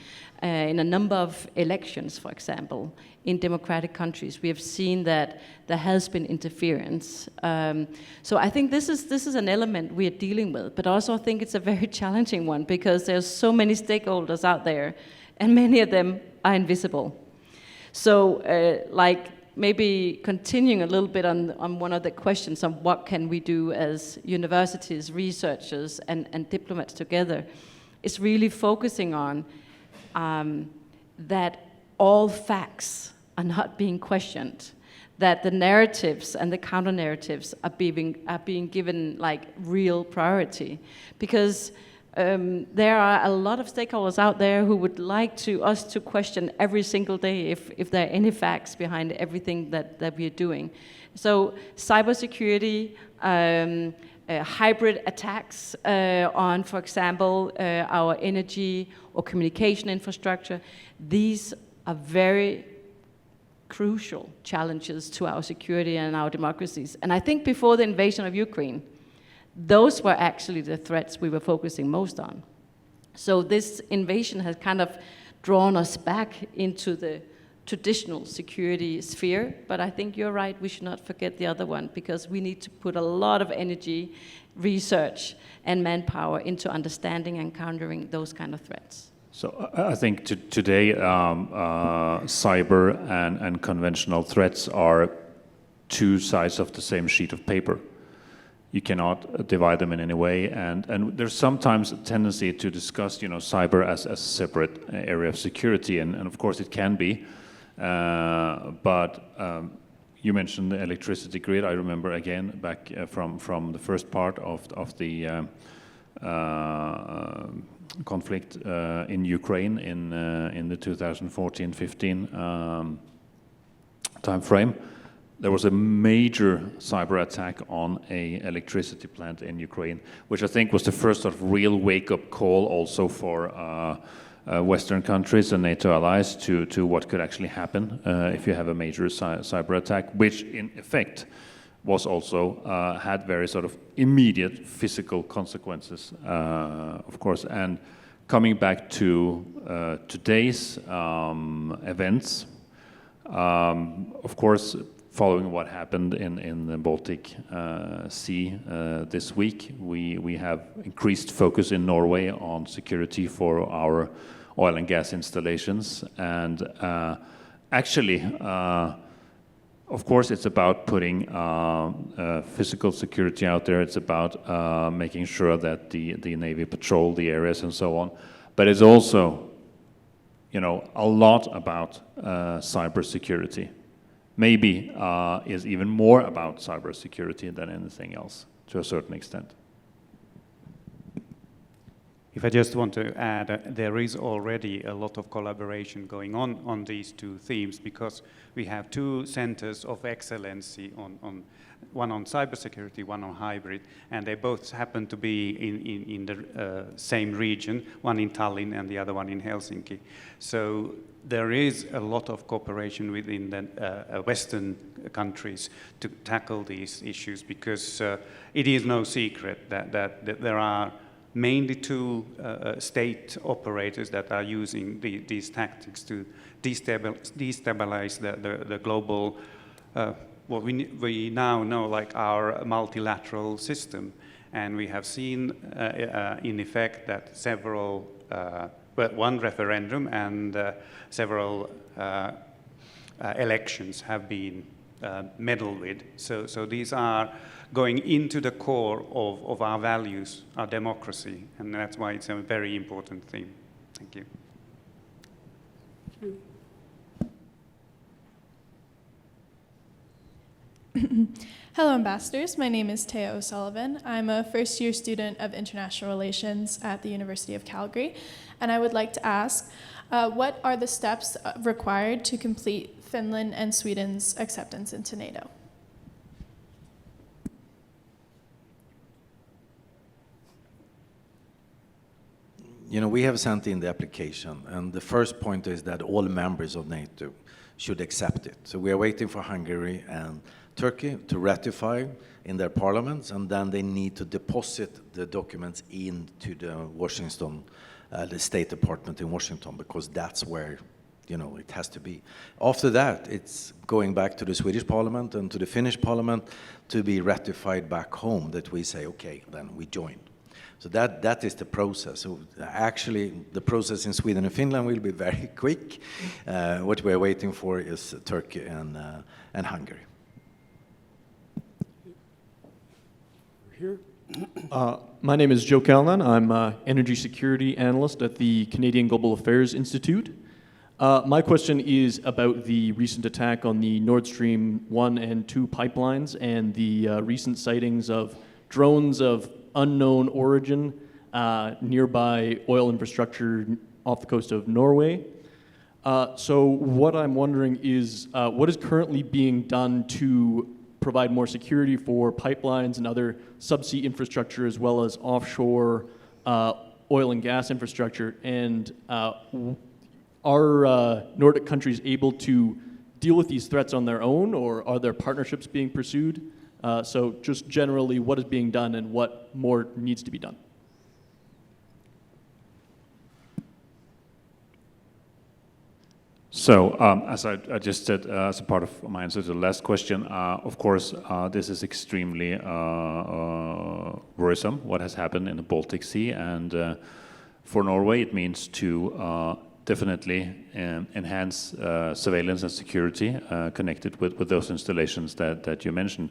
in a number of elections, for example, in democratic countries, we have seen that there has been interference. So I think this is an element we are dealing with, but also I think it's a very challenging one, because there's so many stakeholders out there, and many of them are invisible. So maybe continuing a little bit on one of the questions of what can we do as universities, researchers, and diplomats together, is really focusing on that all facts are not being questioned, that the narratives and the counter narratives are being given like real priority, because there are a lot of stakeholders out there who would like us to question every single day if there are any facts behind everything that we are doing. So cybersecurity, hybrid attacks on, for example, our energy or communication infrastructure, these are very crucial challenges to our security and our democracies. And I think before the invasion of Ukraine, those were actually the threats we were focusing most on. So this invasion has kind of drawn us back into the traditional security sphere, but I think you're right, we should not forget the other one, because we need to put a lot of energy, research, and manpower into understanding and countering those kind of threats. So I think today cyber and conventional threats are two sides of the same sheet of paper. You cannot divide them in any way, and there's sometimes a tendency to discuss, cyber as a separate area of security, and of course it can be, but you mentioned the electricity grid. I remember again back from the first part of the conflict in Ukraine in the 2014-15 time frame. There was a major cyber attack on an electricity plant in Ukraine, which I think was the first sort of real wake-up call also for Western countries and NATO allies to what could actually happen if you have a major cyber attack, which in effect was also had very sort of immediate physical consequences, of course. And coming back to today's events, of course, following what happened in the Baltic Sea this week, we have increased focus in Norway on security for our oil and gas installations. And actually, of course, it's about putting physical security out there. It's about making sure that the Navy patrol the areas and so on. But it's also, a lot about cybersecurity. Maybe is even more about cybersecurity than anything else, to a certain extent. If I just want to add, there is already a lot of collaboration going on these two themes, because we have two centers of excellency, one on cybersecurity, one on hybrid, and they both happen to be in the same region, one in Tallinn and the other one in Helsinki. So there is a lot of cooperation within the Western countries to tackle these issues, because it is no secret that there are mainly two state operators that are using these tactics to destabilize the global, what we now know like our multilateral system. And we have seen in effect that several, one referendum and several elections have been meddled with. So these are going into the core of our values, our democracy, and that's why it's a very important theme. Thank you. Hello, ambassadors. My name is Taya O'Sullivan. I'm a first-year student of international relations at the University of Calgary, and I would like to ask, what are the steps required to complete Finland and Sweden's acceptance into NATO? We have sent in the application, and the first point is that all members of NATO should accept it. So we are waiting for Hungary and Turkey to ratify in their parliaments, and then they need to deposit the documents into the Washington, the State Department in Washington, because that's where, it has to be. After that, it's going back to the Swedish Parliament and to the Finnish Parliament to be ratified back home, that we say, okay, then we join. So that is the process. So actually, the process in Sweden and Finland will be very quick. What we're waiting for is Turkey and Hungary. Here. My name is Joe Calnan. I'm an energy security analyst at the Canadian Global Affairs Institute. My question is about the recent attack on the Nord Stream 1 and 2 pipelines and the recent sightings of drones of unknown origin nearby oil infrastructure off the coast of Norway. So what I'm wondering is what is currently being done to provide more security for pipelines and other subsea infrastructure as well as offshore oil and gas infrastructure, and are Nordic countries able to deal with these threats on their own, or are there partnerships being pursued? So just generally, what is being done and what more needs to be done? So, as I just said, as a part of my answer to the last question, of course, this is extremely worrisome, what has happened in the Baltic Sea, and for Norway, it means to definitely enhance surveillance and security connected with those installations that you mentioned.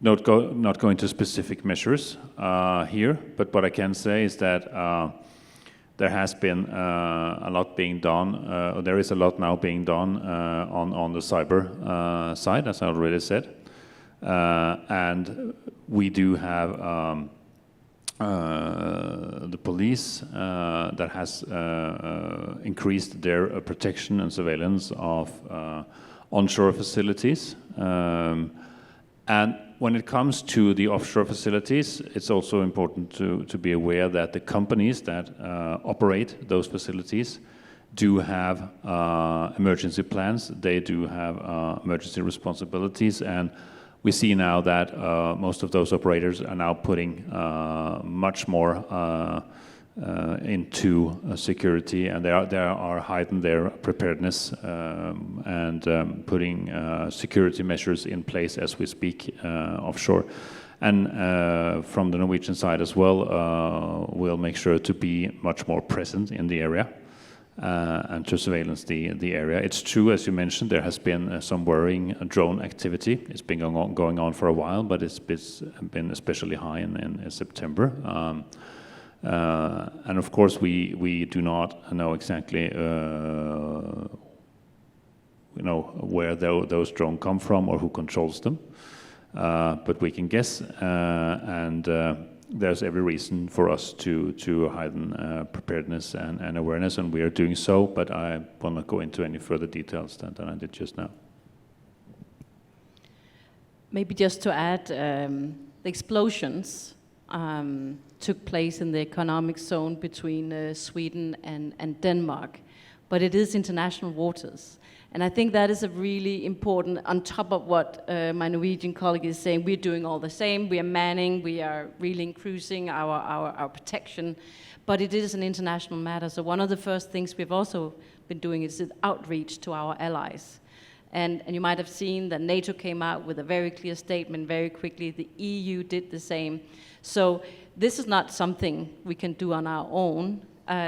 Not going to specific measures here, but what I can say is that there has been a lot being done. There is a lot now being done on the cyber side, as I already said, and we do have the police that has increased their protection and surveillance of onshore facilities. And when it comes to the offshore facilities, it's also important to be aware that the companies that operate those facilities do have emergency plans. They do have emergency responsibilities, and we see now that most of those operators are now putting much more into security, and they are heightening their preparedness and putting security measures in place as we speak offshore. And from the Norwegian side as well, we'll make sure to be much more present in the area and to surveillance the area. It's true, as you mentioned, there has been some worrying drone activity. It's been going on for a while, but it's been especially high in September. And of course, we do not know exactly where those drones come from or who controls them, but we can guess, and there's every reason for us to heighten preparedness and awareness, and we are doing so, but I will not go into any further details than I did just now. Maybe just to add, the explosions took place in the economic zone between Sweden and Denmark, but it is international waters. And I think that is a really important, on top of what my Norwegian colleague is saying, we're doing all the same, we are manning, we are really increasing our protection, but it is an international matter. So one of the first things we've also been doing is outreach to our allies. And you might have seen that NATO came out with a very clear statement very quickly, the EU did the same. So this is not something we can do on our own.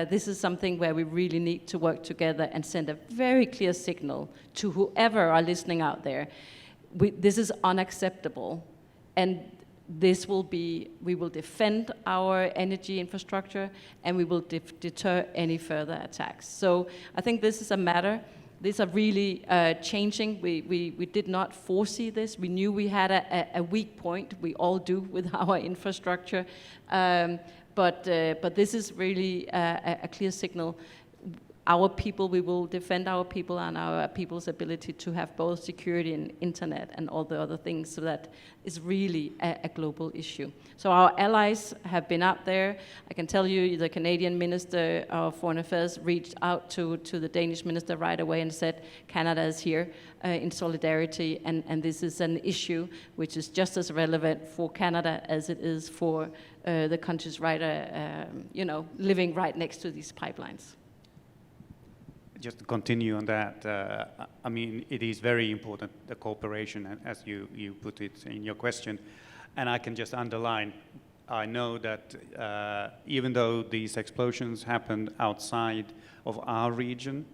This is something where we really need to work together and send a very clear signal to whoever are listening out there. This is unacceptable, and we will defend our energy infrastructure, and we will deter any further attacks. So I think this is a matter. These are really changing. We did not foresee this. We knew we had a weak point. We all do with our infrastructure. But this is really a clear signal. Our people, we will defend our people and our people's ability to have both security and internet and all the other things, so that is really a global issue. So our allies have been out there. I can tell you the Canadian Minister of Foreign Affairs reached out to the Danish minister right away and said, Canada is here in solidarity, and this is an issue which is just as relevant for Canada as it is for the countries living right next to these pipelines. Just to continue on that, I mean, it is very important, the cooperation, as you put it in your question. And I can just underline, I know that even though these explosions happened outside of our region,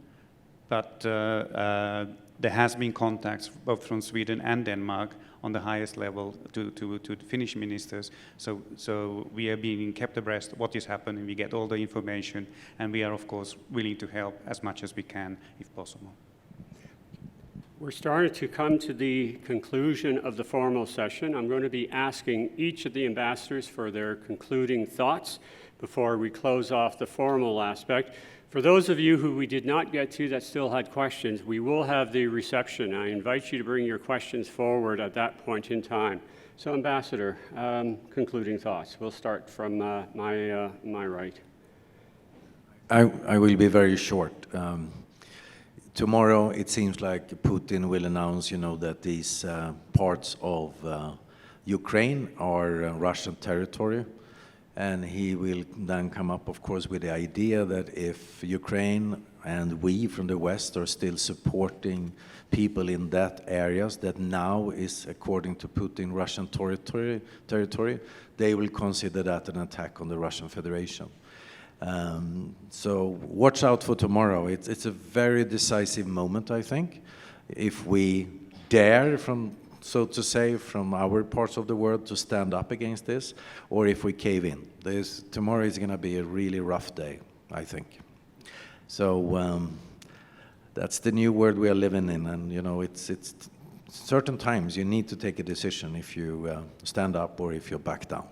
but there has been contacts both from Sweden and Denmark on the highest level to the Finnish ministers. So we are being kept abreast of what is happening. We get all the information, and we are, of course, willing to help as much as we can, if possible. We're starting to come to the conclusion of the formal session. I'm going to be asking each of the ambassadors for their concluding thoughts before we close off the formal aspect. For those of you who we did not get to that still had questions, we will have the reception. I invite you to bring your questions forward at that point in time. So, Ambassador, concluding thoughts. We'll start from my right. I will be very short. Tomorrow, it seems like Putin will announce, that these parts of Ukraine are Russian territory. And he will then come up, of course, with the idea that if Ukraine and we from the West are still supporting people in that areas that now is, according to Putin, Russian territory, they will consider that an attack on the Russian Federation. So watch out for tomorrow. It's a very decisive moment, I think. If we dare, so to say, from our parts of the world to stand up against this, or if we cave in. Tomorrow is going to be a really rough day, I think. So that's the new world we are living in, and it's certain times you need to take a decision if you stand up or if you back down.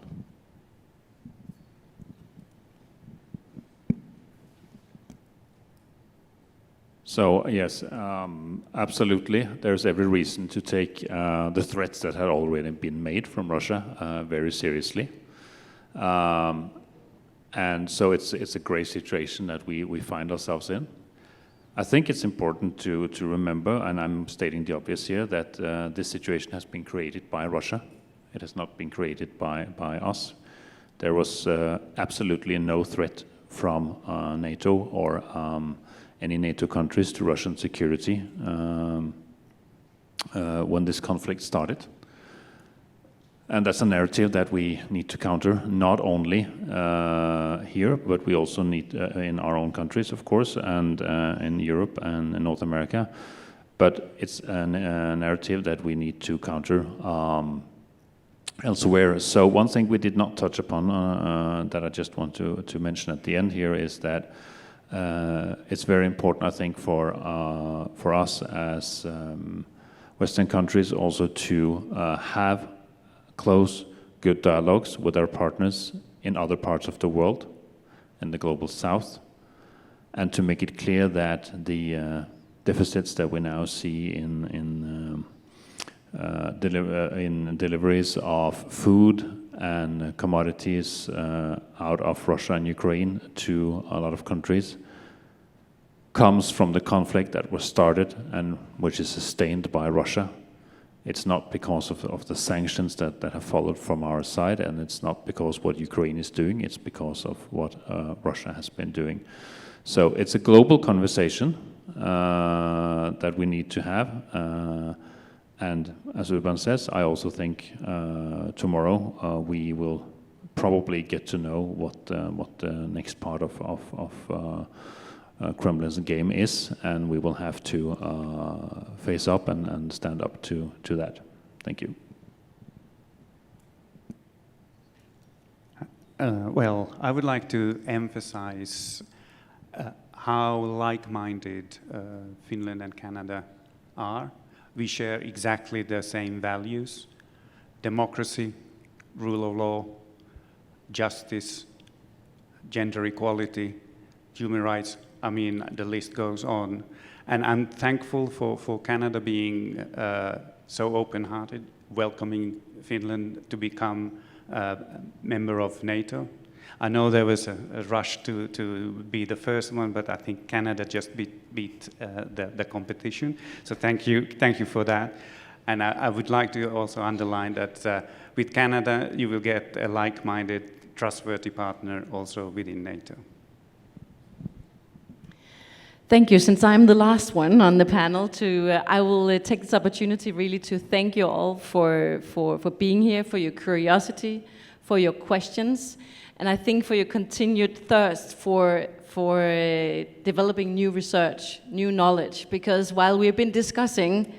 So yes, absolutely. There's every reason to take the threats that had already been made from Russia very seriously. And so it's a great situation that we find ourselves in. I think it's important to remember, and I'm stating the obvious here, that this situation has been created by Russia. It has not been created by us. There was absolutely no threat from NATO or any NATO countries to Russian security when this conflict started. And that's a narrative that we need to counter, not only here, but we also need in our own countries, of course, and in Europe and in North America. But it's a narrative that we need to counter elsewhere. So one thing we did not touch upon that I just want to mention at the end here is that it's very important, I think, for us as Western countries also to have close, good dialogues with our partners in other parts of the world, in the global south, and to make it clear that the deficits that we now see in deliveries of food and commodities out of Russia and Ukraine to a lot of countries comes from the conflict that was started and which is sustained by Russia. It's not because of the sanctions that have followed from our side, and it's not because what Ukraine is doing, it's because of what Russia has been doing. So it's a global conversation that we need to have. And as Urban says, I also think tomorrow we will probably get to know what the next part of Kremlin's game is, and we will have to face up and stand up to that. Thank you. Well, I would like to emphasize how like-minded Finland and Canada are. We share exactly the same values: democracy, rule of law, justice, gender equality, human rights. I mean, the list goes on. And I'm thankful for Canada being so open-hearted, welcoming Finland to become a member of NATO. I know there was a rush to be the first one, but I think Canada just beat the competition. So thank you for that. And I would like to also underline that with Canada, you will get a like-minded, trustworthy partner also within NATO. Thank you. Since I'm the last one on the panel, I will take this opportunity really to thank you all for being here, for your curiosity, for your questions, and I think for your continued thirst for developing new research, new knowledge. Because while we've been discussing,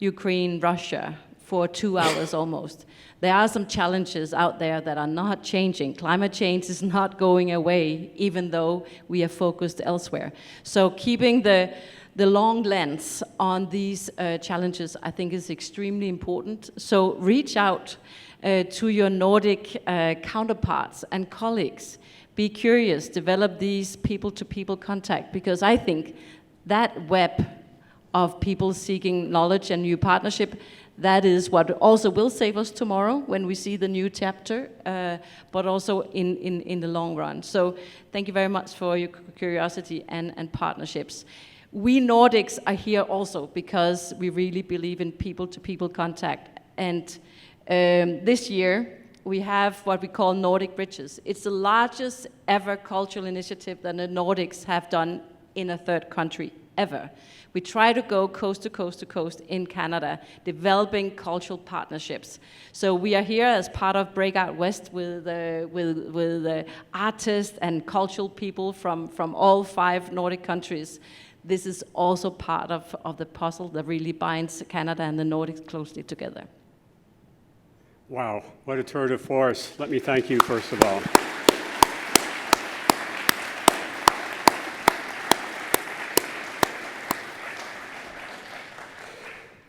Ukraine, Russia for 2 hours almost. There are some challenges out there that are not changing. Climate change is not going away, even though we are focused elsewhere. So keeping the long lens on these challenges, I think, is extremely important. So reach out to your Nordic counterparts and colleagues. Be curious, develop these people-to-people contact, because I think that web of people seeking knowledge and new partnership, that is what also will save us tomorrow when we see the new chapter, but also in the long run. So thank you very much for your curiosity and partnerships. We Nordics are here also because we really believe in people-to-people contact. And this year, we have what we call Nordic Bridges. It's the largest ever cultural initiative that the Nordics have done in a third country ever. We try to go coast to coast to coast in Canada, developing cultural partnerships. So we are here as part of Breakout West with artists and cultural people from all 5 Nordic countries. This is also part of the puzzle that really binds Canada and the Nordics closely together. Wow, what a tour de force. Let me thank you, first of all.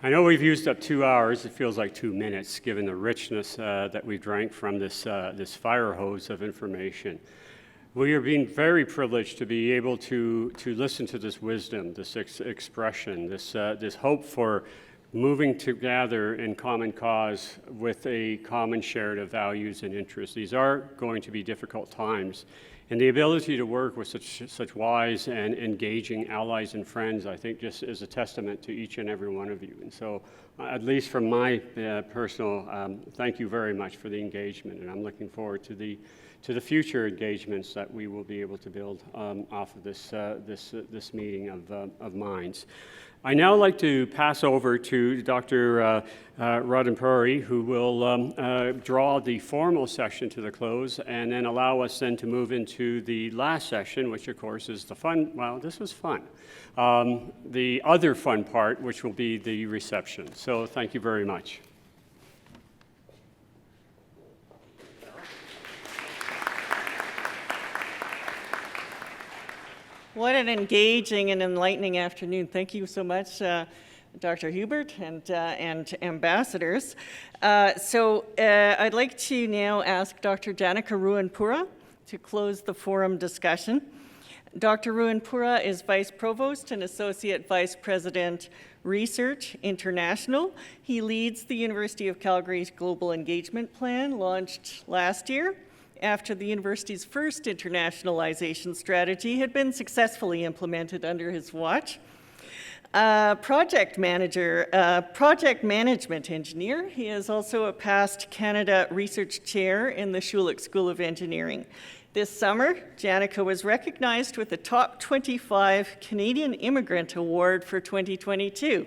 I know we've used up 2 hours. It feels like 2 minutes, given the richness that we drank from this fire hose of information. We are being very privileged to be able to listen to this wisdom, this expression, this hope for moving together in common cause with a common shared of values and interests. These are going to be difficult times. And the ability to work with such wise and engaging allies and friends, I think, just is a testament to each and every one of you. And so, at least from my personal, thank you very much for the engagement. And I'm looking forward to the future engagements that we will be able to build off of this meeting of minds. I now like to pass over to Dr. Roddenpuri, who will draw the formal session to the close and then allow us then to move into the last session, which of course is the fun, well, this was fun. The other fun part, which will be the reception. So thank you very much. What an engaging and enlightening afternoon. Thank you so much, Dr. Hubert and ambassadors. I'd like to now ask Dr. Janica Ruanpura to close the forum discussion. Dr. Ruanpura is Vice Provost and Associate Vice President, Research International. He leads the University of Calgary's Global Engagement Plan, launched last year, after the university's first internationalization strategy had been successfully implemented under his watch. Project manager, project management engineer. He is also a past Canada Research Chair in the Schulich School of Engineering. This summer, Janica was recognized with the Top 25 Canadian Immigrant Award for 2022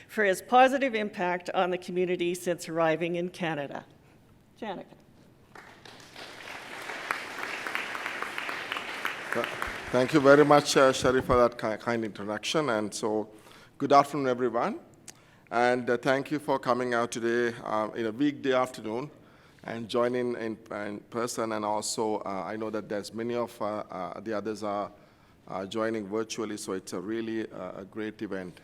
for his positive impact on the community since arriving in Canada. Janica. Thank you very much, Sherry, for that kind introduction. And so, good afternoon, everyone. And thank you for coming out today in a weekday afternoon and joining in person. And also, I know that there's many of the others are joining virtually, so it's a really a great event.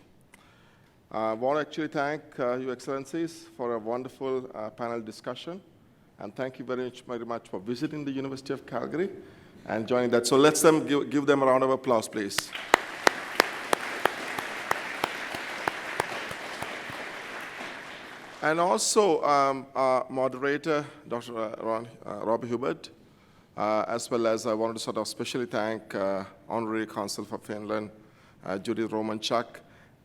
I want to actually thank Your Excellencies for a wonderful panel discussion. And thank you very much for visiting the University of Calgary and joining that. So let's give them a round of applause, please. And also, our moderator, Dr. Robbie Hubert, as well as I wanted to sort of specially thank Honorary Consul for Finland, Judy Romanchuk,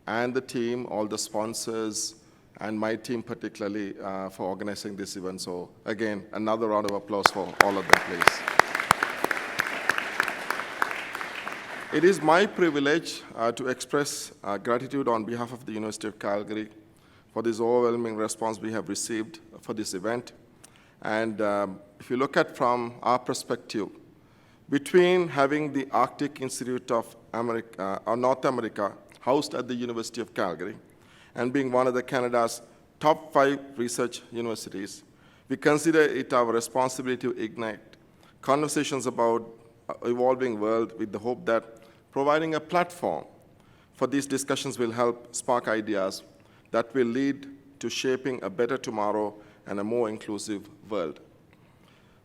and the team, all the sponsors, and my team particularly for organizing this event. So again, another round of applause for all of them, please. It is my privilege to express gratitude on behalf of the University of Calgary for this overwhelming response we have received for this event. And if you look at from our perspective, between having the Arctic Institute of North America housed at the University of Calgary and being one of the Canada's top 5 research universities, we consider it our responsibility to ignite conversations about evolving world with the hope that providing a platform for these discussions will help spark ideas that will lead to shaping a better tomorrow and a more inclusive world.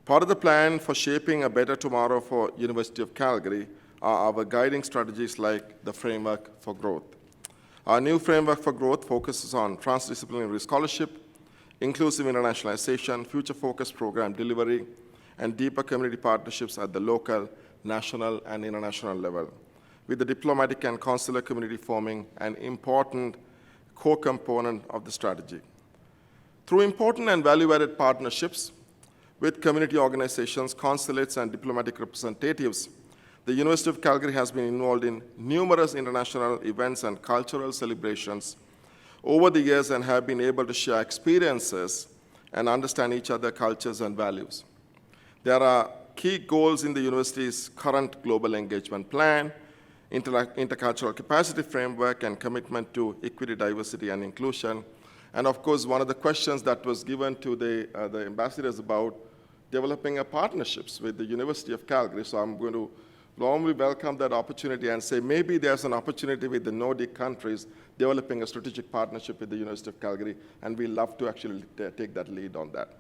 Part of the plan for shaping a better tomorrow for University of Calgary are our guiding strategies like the Framework for Growth. Our new Framework for Growth focuses on transdisciplinary scholarship, inclusive internationalization, future-focused program delivery, and deeper community partnerships at the local, national, and international level, with the diplomatic and consular community forming an important core component of the strategy. Through important and value-added partnerships with community organizations, consulates, and diplomatic representatives, the University of Calgary has been involved in numerous international events and cultural celebrations over the years and have been able to share experiences and understand each other's cultures and values. There are key goals in the university's current global engagement plan, intercultural capacity framework, and commitment to equity, diversity, and inclusion. And of course, one of the questions that was given to the ambassadors about developing a partnerships with the University of Calgary. So I'm going to warmly welcome that opportunity and say maybe there's an opportunity with the Nordic countries developing a strategic partnership with the University of Calgary, and we love to actually take that lead on that.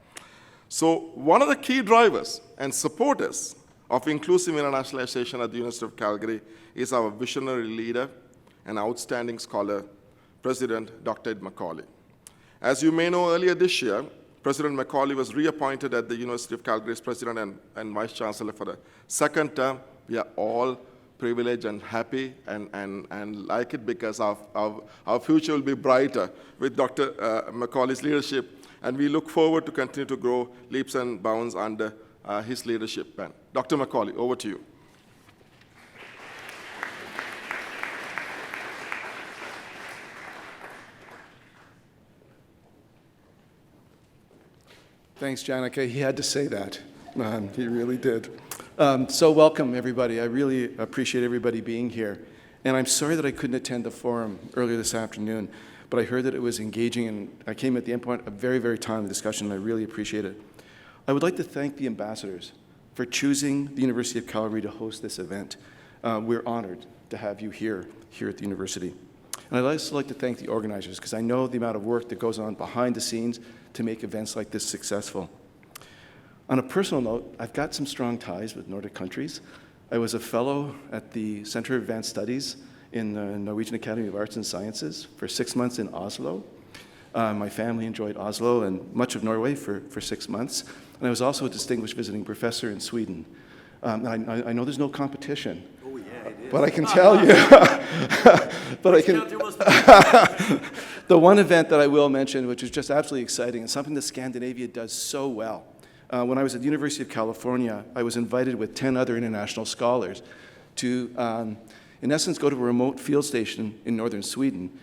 So one of the key drivers and supporters of inclusive internationalization at the University of Calgary is our visionary leader and outstanding scholar, President Dr. Ed Macaulay. As you may know, earlier this year, President Macaulay was reappointed at the University of Calgary's President and Vice Chancellor for the second term. We are all privileged and happy and like it because our future will be brighter with Dr. Macaulay's leadership, and we look forward to continue to grow leaps and bounds under his leadership. Dr. Macaulay, over to you. Thanks, Janica. He had to say that. He really did. So welcome, everybody. I really appreciate everybody being here. And I'm sorry that I couldn't attend the forum earlier this afternoon, but I heard that it was engaging, and I came at the end point, a very, very timely discussion, and I really appreciate it. I would like to thank the ambassadors for choosing the University of Calgary to host this event. We're honored to have you here at the university. And I'd also like to thank the organizers, because I know the amount of work that goes on behind the scenes to make events like this successful. On a personal note, I've got some strong ties with Nordic countries. I was a fellow at the Center of Advanced Studies in the Norwegian Academy of Arts and Sciences for 6 months in Oslo. My family enjoyed Oslo and much of Norway for 6 months. And I was also a distinguished visiting professor in Sweden. I know there's no competition. Oh, yeah, it is. But I can tell you, the one event that I will mention, which is just absolutely exciting, and something that Scandinavia does so well. When I was at the University of California, I was invited with 10 other international scholars to, in essence, go to a remote field station in northern Sweden.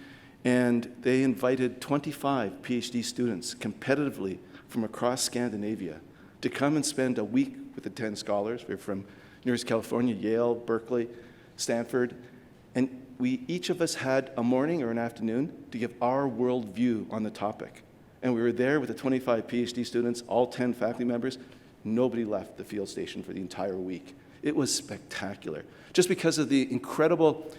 And they invited 25 PhD students competitively from across Scandinavia to come and spend a week with the 10 scholars. We're from University of California, Yale, Berkeley, Stanford. And each of us had a morning or an afternoon to give our worldview on the topic. And we were there with the 25 PhD students, all 10 faculty members. Nobody left the field station for the entire week. It was spectacular, just because of the incredible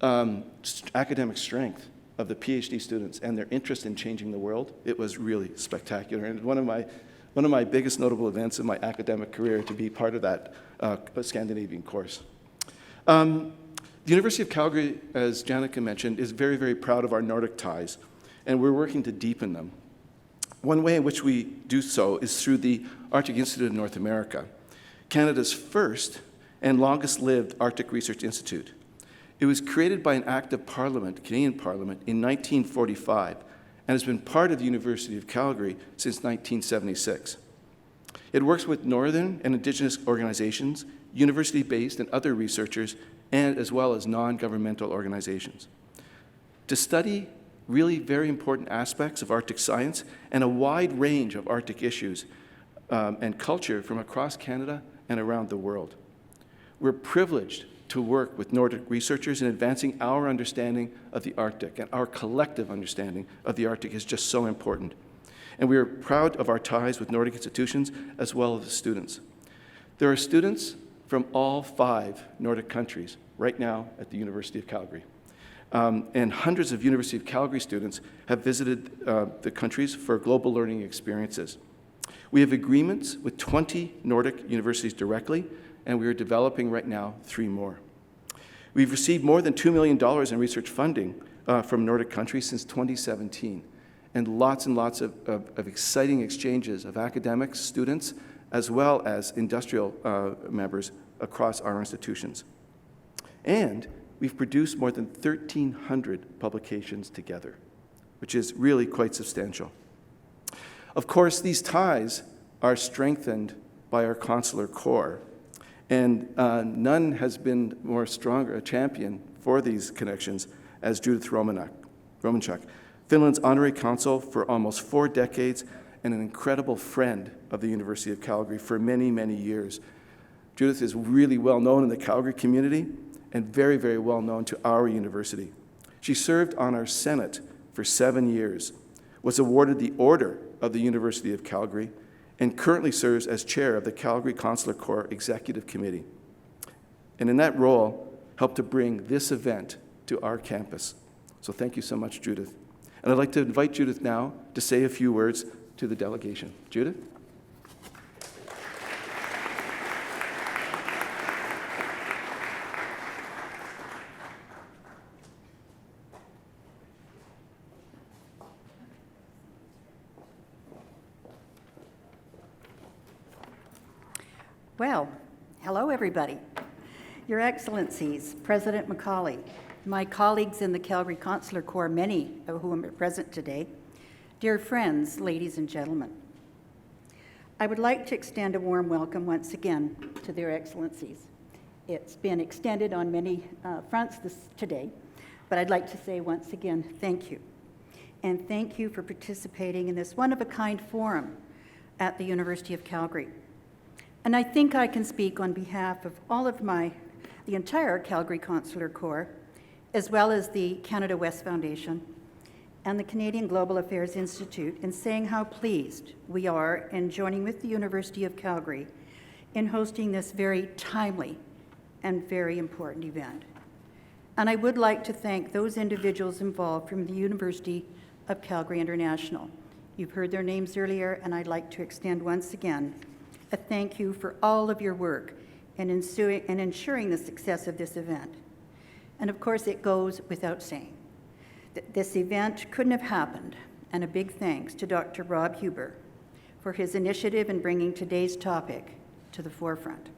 academic strength of the PhD students and their interest in changing the world. It was really spectacular. And one of my biggest notable events in my academic career to be part of that Scandinavian course. The University of Calgary, as Janica mentioned, is very, very proud of our Nordic ties, and we're working to deepen them. One way in which we do so is through the Arctic Institute of North America, Canada's first and longest-lived Arctic Research Institute. It was created by an act of Parliament, Canadian Parliament, in 1945, and has been part of the University of Calgary since 1976. It works with Northern and Indigenous organizations, university-based and other researchers, and as well as non-governmental organizations, to study really very important aspects of Arctic science and a wide range of Arctic issues and culture from across Canada and around the world. We're privileged to work with Nordic researchers in advancing our understanding of the Arctic, and our collective understanding of the Arctic is just so important. And we are proud of our ties with Nordic institutions as well as the students. There are students from all 5 Nordic countries right now at the University of Calgary. And hundreds of University of Calgary students have visited the countries for global learning experiences. We have agreements with 20 Nordic universities directly, and we are developing right now 3 more. We've received more than $2 million in research funding from Nordic countries since 2017, and lots of exciting exchanges of academics, students, as well as industrial members across our institutions. And we've produced more than 1,300 publications together, which is really quite substantial. Of course, these ties are strengthened by our consular corps, and none has been more stronger a champion for these connections as Judith Romanchuk, Finland's honorary consul for almost 4 decades and an incredible friend of the University of Calgary for many, many years. Judith is really well known in the Calgary community and very, very well known to our university. She served on our Senate for 7 years, was awarded the Order of the University of Calgary, and currently serves as chair of the Calgary Consular Corps Executive Committee. And in that role, helped to bring this event to our campus. So thank you so much, Judith. And I'd like to invite Judith now to say a few words to the delegation. Judith? Well, hello everybody. Your Excellencies, President Macaulay, my colleagues in the Calgary Consular Corps, many of whom are present today, dear friends, ladies and gentlemen. I would like to extend a warm welcome once again to their Excellencies. It's been extended on many fronts today, but I'd like to say once again, thank you. And thank you for participating in this one-of-a-kind forum at the University of Calgary. And I think I can speak on behalf of all of the entire Calgary Consular Corps, as well as the Canada West Foundation and the Canadian Global Affairs Institute, in saying how pleased we are in joining with the University of Calgary in hosting this very timely and very important event. And I would like to thank those individuals involved from the University of Calgary International. You've heard their names earlier, and I'd like to extend once again a thank you for all of your work in ensuring the success of this event. And of course, it goes without saying that this event couldn't have happened, and a big thanks to Dr. Rob Huber for his initiative in bringing today's topic to the forefront.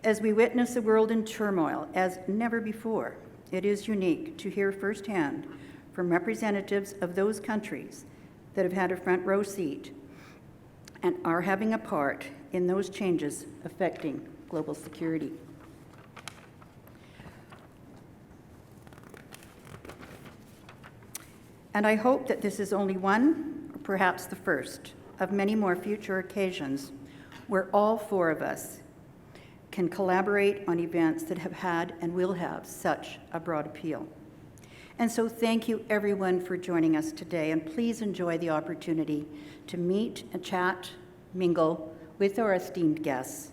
As we witness a world in turmoil as never before, it is unique to hear firsthand from representatives of those countries that have had a front row seat and are having a part in those changes affecting global security. And I hope that this is only one, or perhaps the first, of many more future occasions where all 4 of us can collaborate on events that have had and will have such a broad appeal. And so thank you everyone for joining us today, and please enjoy the opportunity to meet and chat, mingle with our esteemed guests.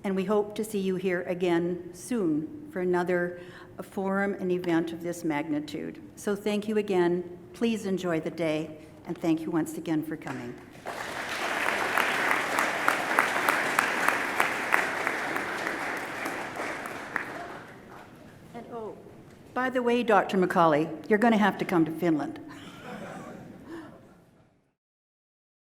And we hope to see you here again soon for another forum and event of this magnitude. So thank you again, please enjoy the day, and thank you once again for coming. And oh, by the way, Dr. Macaulay, you're going to have to come to Finland.